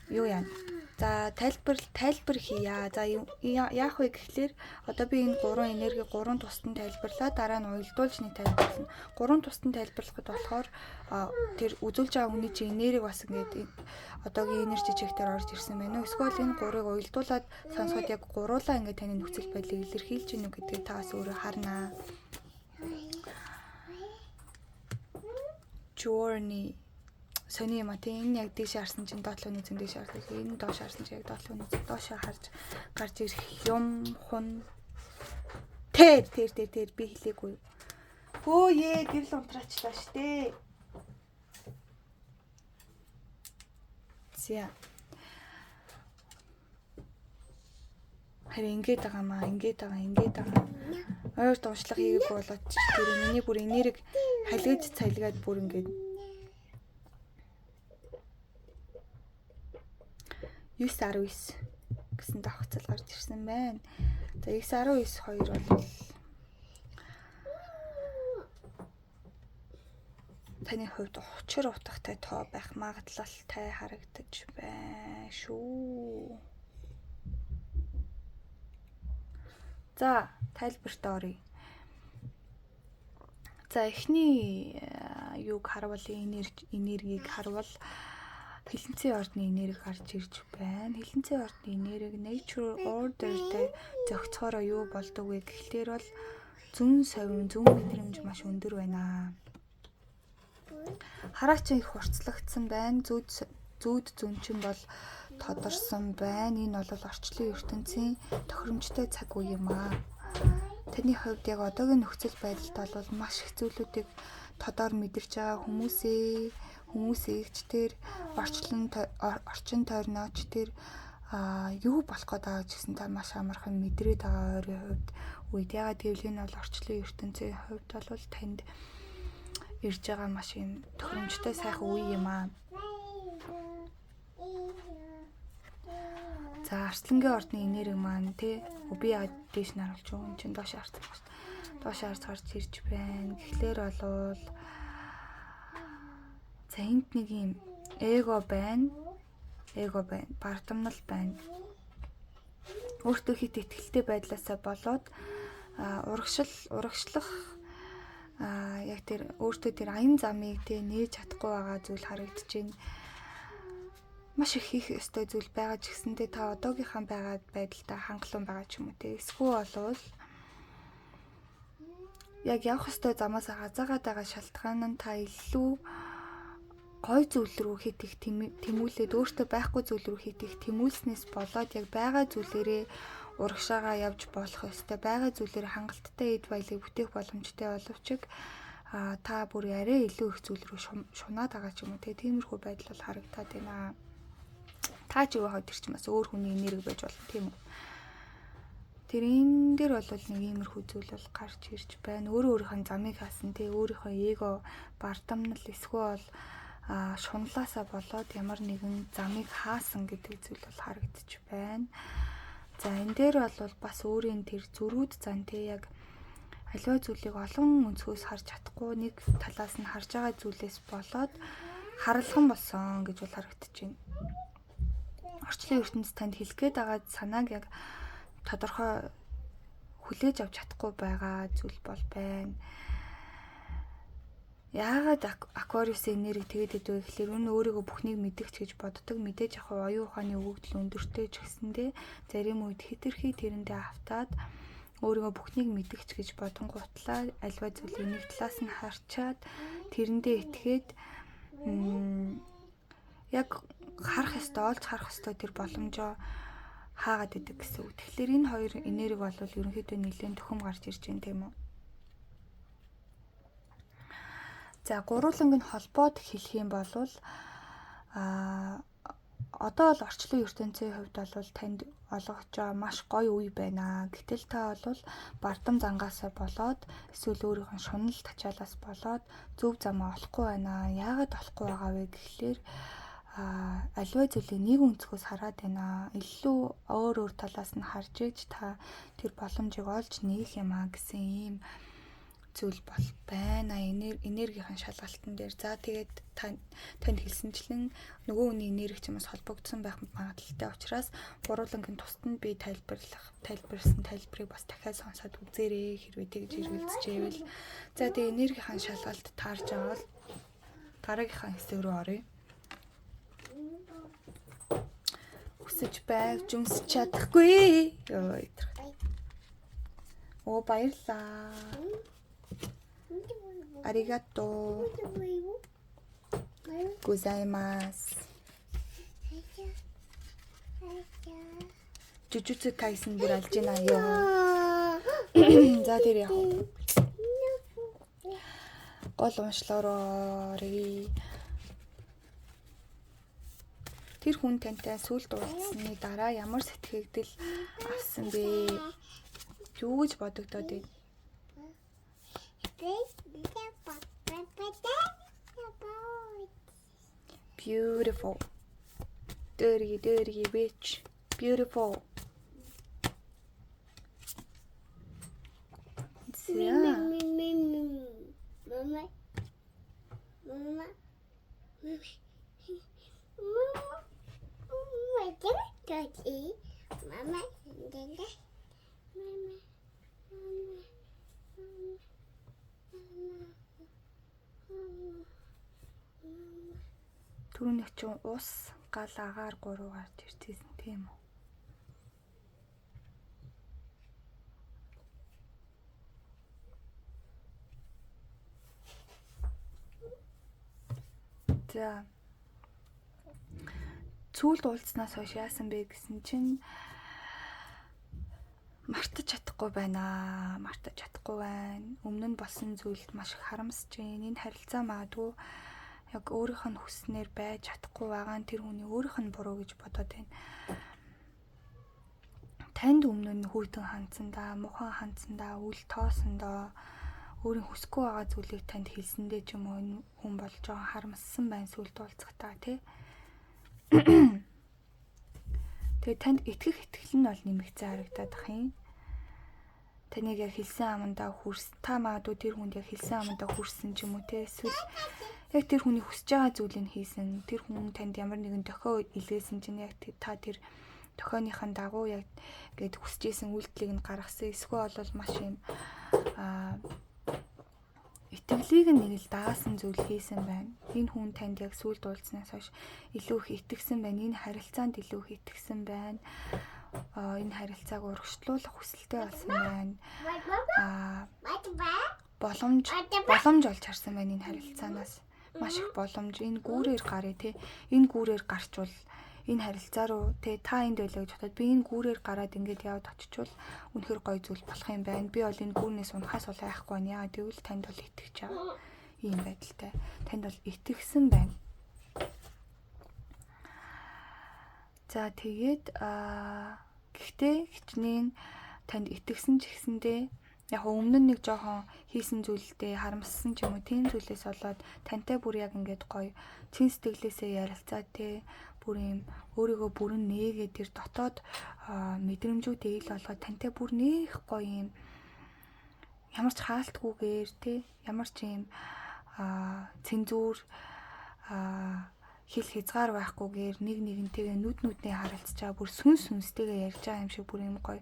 Юу яа. За тайлбар хийя. За яах вэ гэхлээр одоо би энэ 3 энерги 3 тусдан тайлбарлаа. Дараа нь уялдуулж нэг тайлбарлана. 3 тусдан тайлбарлахад болохоор тэр үзүүлж байгаа хүний чинь энерги бас ингээд одоогийн энержи чек дээр орж ирсэн байна уу? Эсвэл энэ 3-ыг уялдуулад сонсоход яг гуруулаа ингээд таны нөхцөл байдлыг илэрхийлж гинүү гэдгийг та бас өөрөө харнаа. Journey сони юм а тийм энэ яг дээш харсан чинь доотлооны зэн дээш хардаг. Энэ доош харсан чинь яг доотлооны зэн доошоо харж гарч ирэх юм хүн тэр би хэлээгүй. Хөө ээ гэрэл унтраачлаа штэ. Зя. Харин ингээд байгаа. Ойр дуушлага хийгээгүй болоод тэр миний бүр энерги халигаж цайлгаад бүр ингээд 919 гэсэн давхцал гарч ирсэн байна. За 919 2 бол таны хувьд учир утгатай тоо байх магадлалтай харагдаж байна шүү. За тайлбарт оръё. За эхний юуг харвал энергийг харвал хилэнцэн ордны энерги гарч ирж байна. Хилэнцэн ордны энерги nature order-тэй зохицохоор юу болдог вэ гэхлээр бол зүүн совин зүүн мэдрэмж маш өндөр байна. Хараач их хурцлагдсан байна. Зүүд зүүнчин бол тодорсон байна. Энэ бол орчлон ертөнцийн тохиромжтой цаг үе юм аа. Таны хувьд яг одоогийн нөхцөл байдалд бол маш их зүйлүүдийг тодор мэдэрч байгаа хүмүүсээс тэр орчин тойрнооч тэр юу болох гэдэг гэсэн та маш амархан мэдрээд байгаа өөрийн хувьд үед ягаад гэвэл энэ бол орчлон ертөнцийн хувьд бол танд ирж байгаа маш юм тохиромжтой сайхан үе юм аа. За арслангийн ордны энерги маань тий би яагаад дээш наруулж байгаа юм чинь доош харсан ба шүү. Доош харж гарч ирж байна. Тэгэхээр болвол за энд нэг юм эго байна. Бардамнал байна. Өөртөө хит итгэлтэй байдлаасаа болоод урагшлах яг тэр өөртөө тэр аян замыг тий нээж чадахгүй байгаа зүйл харагдаж байна. Маш их хийх ёстой зүйл байгаа ч гэсэндээ та одоогийнхаа байгаа байдалтай хангалуун байгаа ч юм уу те. Эсвэл болвол яг явах ёстой замаас хазаагаад байгаа шалтгаан нь та илүү гой зүйл рүү хит их тэмүүлээд өөртөө байхгүй зүйл рүү хит их тэмүүлснээс болоод яг байгаа зүйлээрээ урагшаагаа явж болох ёстой. Байгаа зүйлээр хангалттай эд баялаг бүтээх боломжтой боловч та бүр арай илүү их зүйл рүү шунаад байгаа ч юм уу те. Тиймэрхүү байдал бол харагдаад байна. Та ч өөрөө тэр чинь бас өөр хүний энерги байж болно тийм үү. Тэр энэ дээр бол нэг иймэрхүү зүйл бол гарч ирж байна. Өөрийнхөө замыг хаасан тий өөрийнхөө эго бардамнал эсвэл шунлаасаа болоод ямар нэгэн замыг хаасан гэдэг зүйл бол харагдчих байна. За энэ дээр бол бас өөрийн тэр зөрүүд зан тий яг аливаа зүйлийг олон өнцгөөс харж чадахгүй нэг талаас нь харж байгаа зүйлээс болоод харалхан болсон гэж бол харагдаж байна. Орчлон ертөнцийн танд хэлэх гээд байгаа санааг яг тодорхой хүлээж авч чадахгүй байгаа зүйл бол байна. Яагаад Aquarius-ийн энерги тэгээд идэв гэхэлэр энэ өөрийгөө бүхнийг мэдгч гэж боддог. Мэдээж яг оюун ухааны өгөгдөл өндөртэй ч гэсэндээ зарим үед хэтэрхий тэрэндээ автаад өөрийгөө бүхнийг мэдгч гэж бодонгуутлаа альва зүйлийг нэг талаас нь харчаад тэрэндээ итгээд яг харах ёстой, олж харах ёстой тэр боломжоо хаагаад идэг гэсэн үг. Тэгэхээр энэ хоёр энерги бол ерөнхийдөө нэлээд төхөм гарч ирж байна тийм үү. За гурвуулангийн холбоод хэлэх юм бол одоо л орчлон ертөнцийн хувьд бол танд олгож байгаа маш гоё үе байна. Гэтэл та бол бардам зангаасаа болоод эсвэл өөрийнхөө шунал тачаалаас болоод зөв замаа олохгүй байна. Яагаад олохгүй байгаа вэ гэхлээр аливаа зүйлийг нэг өнцгөөс хараад байна. Илүү өөр талаас нь харж иж та тэр боломжийг олж нээх юм гэсэн ийм зүйл бол байна. Энергийн шалгалтын дээр. За тэгээд танд хэлсэнчлэн нөгөө хүний энерги ч юм бас холбогдсон байх магадaltaй учраас гурвуулангийн тусад нь би тайлбарлсан тайлбарыг бас дахиад сонсоод үзээрэй хэрвээ тэгж эргэлзчихвэл. За тэгээд энергийн шалгалт таарж байгаа бол дараагийнхаа хэсэг рүү оръё. Үсэж байг жүнсч чадахгүй. Оо баярлаа. Аригато. Гозаймас. Жужуцу Кайсэн бүр алж байна ёо. За тэр яг гол уншлаарай. Тэр хүн тантай сүлд уулзсны дараа ямар сэтгэгдэл авсан бэ? Юу гэж бодогдоод байна? Beautiful. Dirty bitch. Beautiful. Mama. Түрүүний чинь ус гал агаар 3 гарч ирчихсэн тийм үү? За цүүлд уулзнаас хойш яасан бэ гэсэн чинь мартаж чадахгүй байна. Өмнө нь болсон зүйлд маш их харамсаж байна. Энэ харилцаа магадгүй яг өөрийнх нь хүснээр байж чадахгүй байгаа нь тэр хүний өөрийнх нь буруу гэж бодоод байна. Танд өмнө нь хүйтэн хандсандаа, мухан хандсандаа, үл тоосондоо өөрийн хүсэхгүй байгаа зүйлийг танд хэлсэндээ ч юм уу энэ хүн болж байгаа харамссан байна сүлд уулзахтаа тий. Тэгээ танд итгэх итгэл нь бол нэмэгцэн харагдаад ах юм. Таныг яг хэлсэн амандаа та магадгүй тэр хүнд яг хэлсэн амандаа хүрсэн ч юм уу те эсвэл яг тэр хүний хүсэж байгаа зүйлийг хийсэн. Тэр хүн танд ямар нэгэн дохио илгээсэн чинь яг та тэр дохионыхын дагуу яг гээд хүсэж исэн үйлдэлийг нь гаргасан. Эсвэл бол маш юм итгэлийг нэг л даасан зүйл хийсэн байна. Энэ хүн танд яг сүлд уулзнаас хойш илүү их итгэсэн байна. Энэ харилцаанд илүү их итгэсэн байна. Энэ харилцааг урагшлуулах хүсэлтэй болсон байна. Боломж олж харсан байна энэ харилцаанаас. Маш их боломж. Энэ гүүрээр гарыг те. Энэ гүүрээр гарчвал энэ харилцаа руу те та энд байлаа гэж бодоод би энэ гүүрээр гараад ингээд яваад очичвал үнэхэр гоё зүйл болох юм байна. Би бол энэ гүүрнээс унахаас бол айхгүй байна. Яагаад гэвэл танд бол итгэж байгаа. Ийм байдалтай. Танд бол итгэсэн байна. За тэгээд гэхдээ хичнээн танд итгэсэн ч гэсэндээ яг өмнө нь нэг жоохон хийсэн зүйлдээ харамссан ч юм уу тийм зүйлээс болоод тантай бүр яг ингээд гоё чин сэтгэлээсээ ярилцаа те бүр юм өөрийгөө бүрэн нээгээд тэр дотоод мэдрэмжүүдээ ил болгоод тантай бүр нээх гоё юм ямар ч хаалтгүйгээр те ямар ч юм цензуур хэл хязгаар байхгүйгээр нэг нэгнтэйгээ нүд нүднээ харилцаа бүр сүнстэйгээ ярьж байгаа юм шиг бүр юм гоё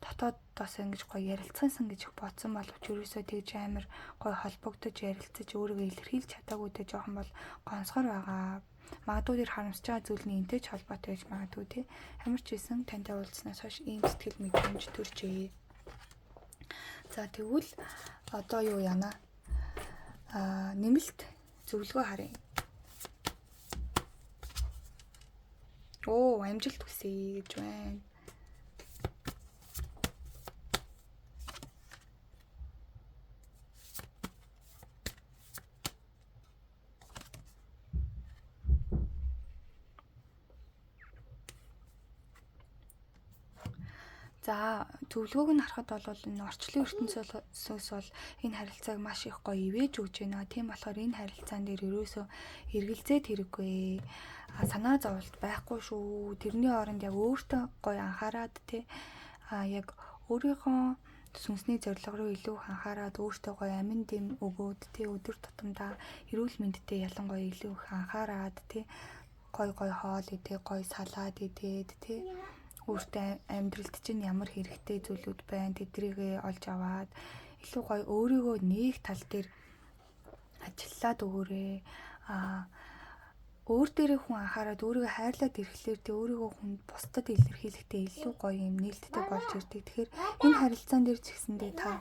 дотоодоос ингэж гоё ярилцсан гэж бодсон боловч ерөөсөө тэгж амар гоё холбогдож ярилцаж өөрийгөө илэрхийлж чадаагүй тэ жоохон бол гонсгор байгаа. Магадгүй тэр харамсаж байгаа зүйлний энтэй ч холбоотой байж магадгүй тий. Ямар ч байсан тантай уулзснаас хойш ийм сэтгэл мэдрэмж төржээ. За тэгвэл одоо юу яана? Нэмэлт зөвлөгөө харъя. Оо, амжилт хүсье гэж байна. За зөвлөгөөг нь харахад бол энэ орчлон ертөнцөөс бол энэ харилцааг маш их гоё ивэж өгч байна. Тийм болохоор энэ харилцаан дээр ерөөсөө эргэлзээд хэрэггүй. Санаа зовлт байхгүй шүү. Тэрний оронд яг өөртөө гоё анхаарад те яг өөрийнхөө сүнсний зорилго руу илүү анхаарад өөртөө гоё амин дэм өгөөд те өдөр тутамдаа эрүүл мэндэд ялангуяа илүү их анхаарад те гоё хоол идэх, гоё салаад идээд те өөртөө амьдралд чинь ямар хэрэгтэй зүйлүүд байна тэдрийгээ олж аваад илүү гоё өөрийгөө нээх тал дээр ажиллаад өгөөрэй. Өөр дээрээ хүн анхаарад өөрийгөө хайрлаад ирэхлээр тэ өөрийгөө хүн бусдад илэрхийлэхдээ илүү гоё юм нээлттэй болж ирдэг. Тэгэхээр энэ харилцаан дээр ч гэсэндээ та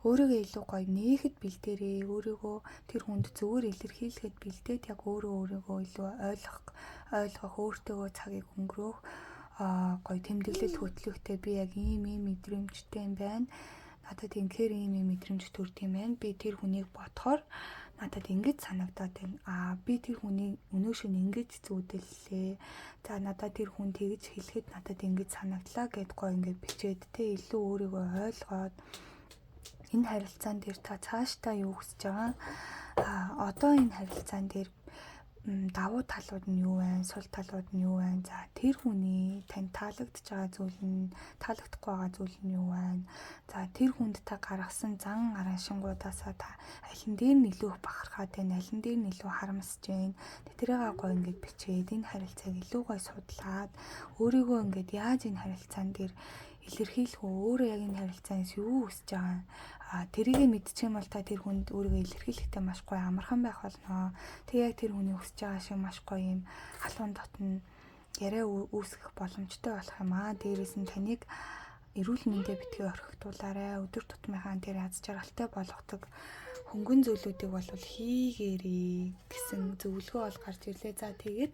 өөрийгөө илүү гоё нээхэд бэлдээрээ өөрийгөө тэр хүнд зөвөр илэрхийлэхэд бэлдээд яг өөрийгөө илүү ойлгох өөртөөгөө цагийг өнгөрөөх гоё тэмдэглэл хөтлөхтэй би яг ийм мэдрэмжтэй юм байна. Надад ингэхээр ийм мэдрэмж төрд юм байна. Би тэр хүнийг бодохоор надад ингэж санагдаад байна. Би тэр хүнийг өнөөшөө ингэж зүүдэллээ. За надад тэр хүн тэгж хэлэхэд надад ингэж санагдлаа гэд гоё ингэ бичээд тэ илүү өөрийгөө ойлгоод энэ харилцаан дээр та цаашдаа юу хүсэж байгаа? Одоо энэ харилцаан дээр давуу талууд нь юу вэ? Сул талууд нь юу вэ? За тэр хүний тань таалагдж байгаа зүйл нь таалагдахгүй байгаа зүйл нь юу вэ? За тэр хүнд та гаргасан зан араншингуудаасаа та алин дээр нь илүү бахархаад байна, алин дээр нь илүү харамсаж байна. Тэрийгээ гоё ингээд бичээд энэ харилцааг илүү гоё судлаад өөрийгөө ингээд яаж энэ харилцаан дээр илэрхийлэх үү? Өөрөө яг энэ харилцаанаас юу хүсэж байгаа? Тэрийгэ мэдчих юм бол та тэр хүнд өөрийгөө илэрхийлэхдээ маш гоё амархан байх болно. Тэг яг тэр хүний хүсэж байгаа шиг маш гоё юм халуун дотн яриа үүсгэх боломжтой болох юм аа. Дээрээс нь таныг эрүүл мэндэ битгий орхигдуулаарай. Өдөр тутмынхаа тэр аз жаргалтай болгодог хөнгөн зүйлүүдийг бол хийгээрэй гэсэн зөвлөгөө бол гарч ирлээ. За тэгээд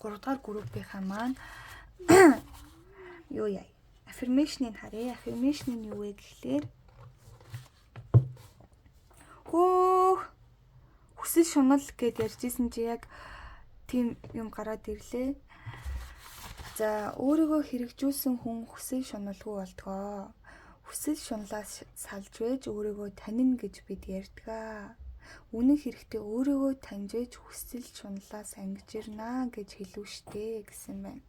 3 дугаар группийнхаа маань юу яа? Affirmation-ыг харъя. Affirmation нь юу вэ гэхлээр хүсэл шунал гэд ярьжсэн чи яг тийм юм гараад ирлээ. За өөрийгөө хэрэгжүүлсэн хүн хүсэл шуналгүй болдгоо. Хүсэл шуналаас салж байж өөрийгөө танина гэж бид ярьдгаа. Үнэн хэрэгтээ өөрийгөө таньж байж хүсэл шуналаас ангижирнаа гэж хэлв штэ гэсэн байна.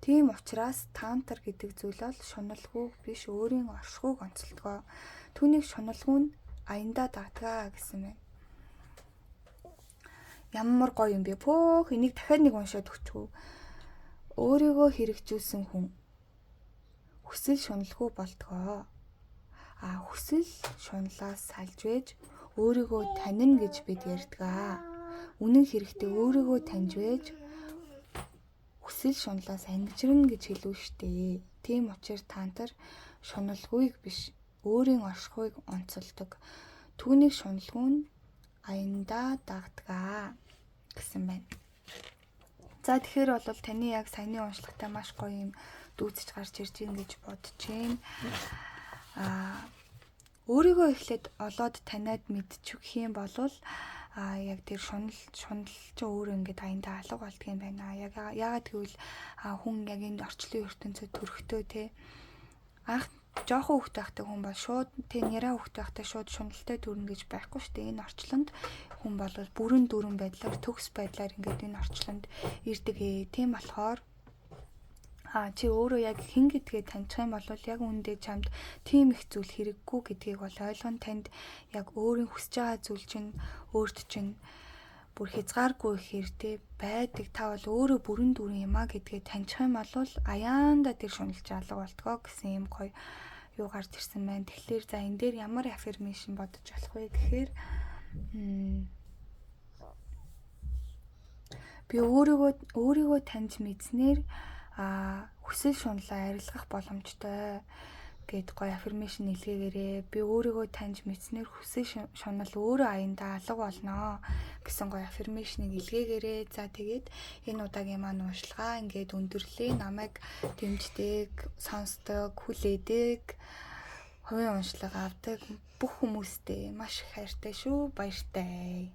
Тийм учраас тантар гэдэг зүйл бол шуналгүй биш өөрийн оршихуйг онцолдгоо. Түүнийг шуналгүй нь аяндаа дагдаг гэсэн байна. Ямар гоё юм бэ? Энийг дахиад нэг уншаад өгчүү. Өөрийгөө хэрэгжүүлсэн хүн хүсэл шуналгүй болдгоо. Хүсэл шуналаас салж байж өөрийгөө танина гэж бид ярьдгаа. Үнэн хэрэгтээ өөрийгөө таньж байж хүсэл шуналаас ангижирна гэж хэлв штэ. Тийм учраас тантар шуналгүйг биш өөрийн оршихуйг онцолдог. Түүнийг шуналгүй нь аяндаа дагдаг гэсэн байна. За тэгэхээр бол таны яг саяны уншлагатай маш гоё юм дүүцэж гарч ирж байгаа гэж бодож байна. Өөрийгөө эхлээд олоод таниад мэдчих юм бол яг тэр шунал ч өөрөө ингээд аяндаа алга болдго юм байна. Яг яагаад гэвэл хүн яг энэ орчлон ертөнцид төрөхдөө те анх жоохон хөвгт байхтай хүн бол шууд няраа хөвгт байхтай шууд шуналтай төрнө гэж байхгүй шүү дээ. Энэ орчлонд хүн бол бүрэн дүүрэн байдлаар төгс байдлаар ингээд энэ орчлонд ирдэг ээ. Тийм болохоор чи өөрөө яг хэн гэдгээ таньчих юм бол яг үүндээ чамд тийм их зүйл хэрэггүй гэдгийг бол ойлгон танд яг өөрийн хүсэж байгаа зүйл чинь өөрт чинь бүр хязгааргүй ихээр те байдаг. Та бол өөрөө бүрэн дүүрэн юм а гэдгээ таньчих юм бол аяанда тэр шуналж алга болтгоо гэсэн юм гоё юу гарч ирсэн байна. Тэгэхээр за энэ дээр ямар аффирмашн бодож болох вэ гэхээр би өөрийгөө таньж мэдснээр хүсэл шуналаа арилгах боломжтой гэд гоё аффирмашн илгээгээрээ. Би өөрийгөө таньж мэдснээр хүсэл шунал өөрөө аяндаа алга болно гэсэн гоё аффирмашныг илгээгээрээ. За тэгээд энэ удаагийн маань уншилгаа ингээд өндөрлөө. Намайг дэмждэг, сонсдог, хүлээдэг, хувийн уншлага авдаг бүх хүмүүстээ маш их хайртай шүү. Баяртай.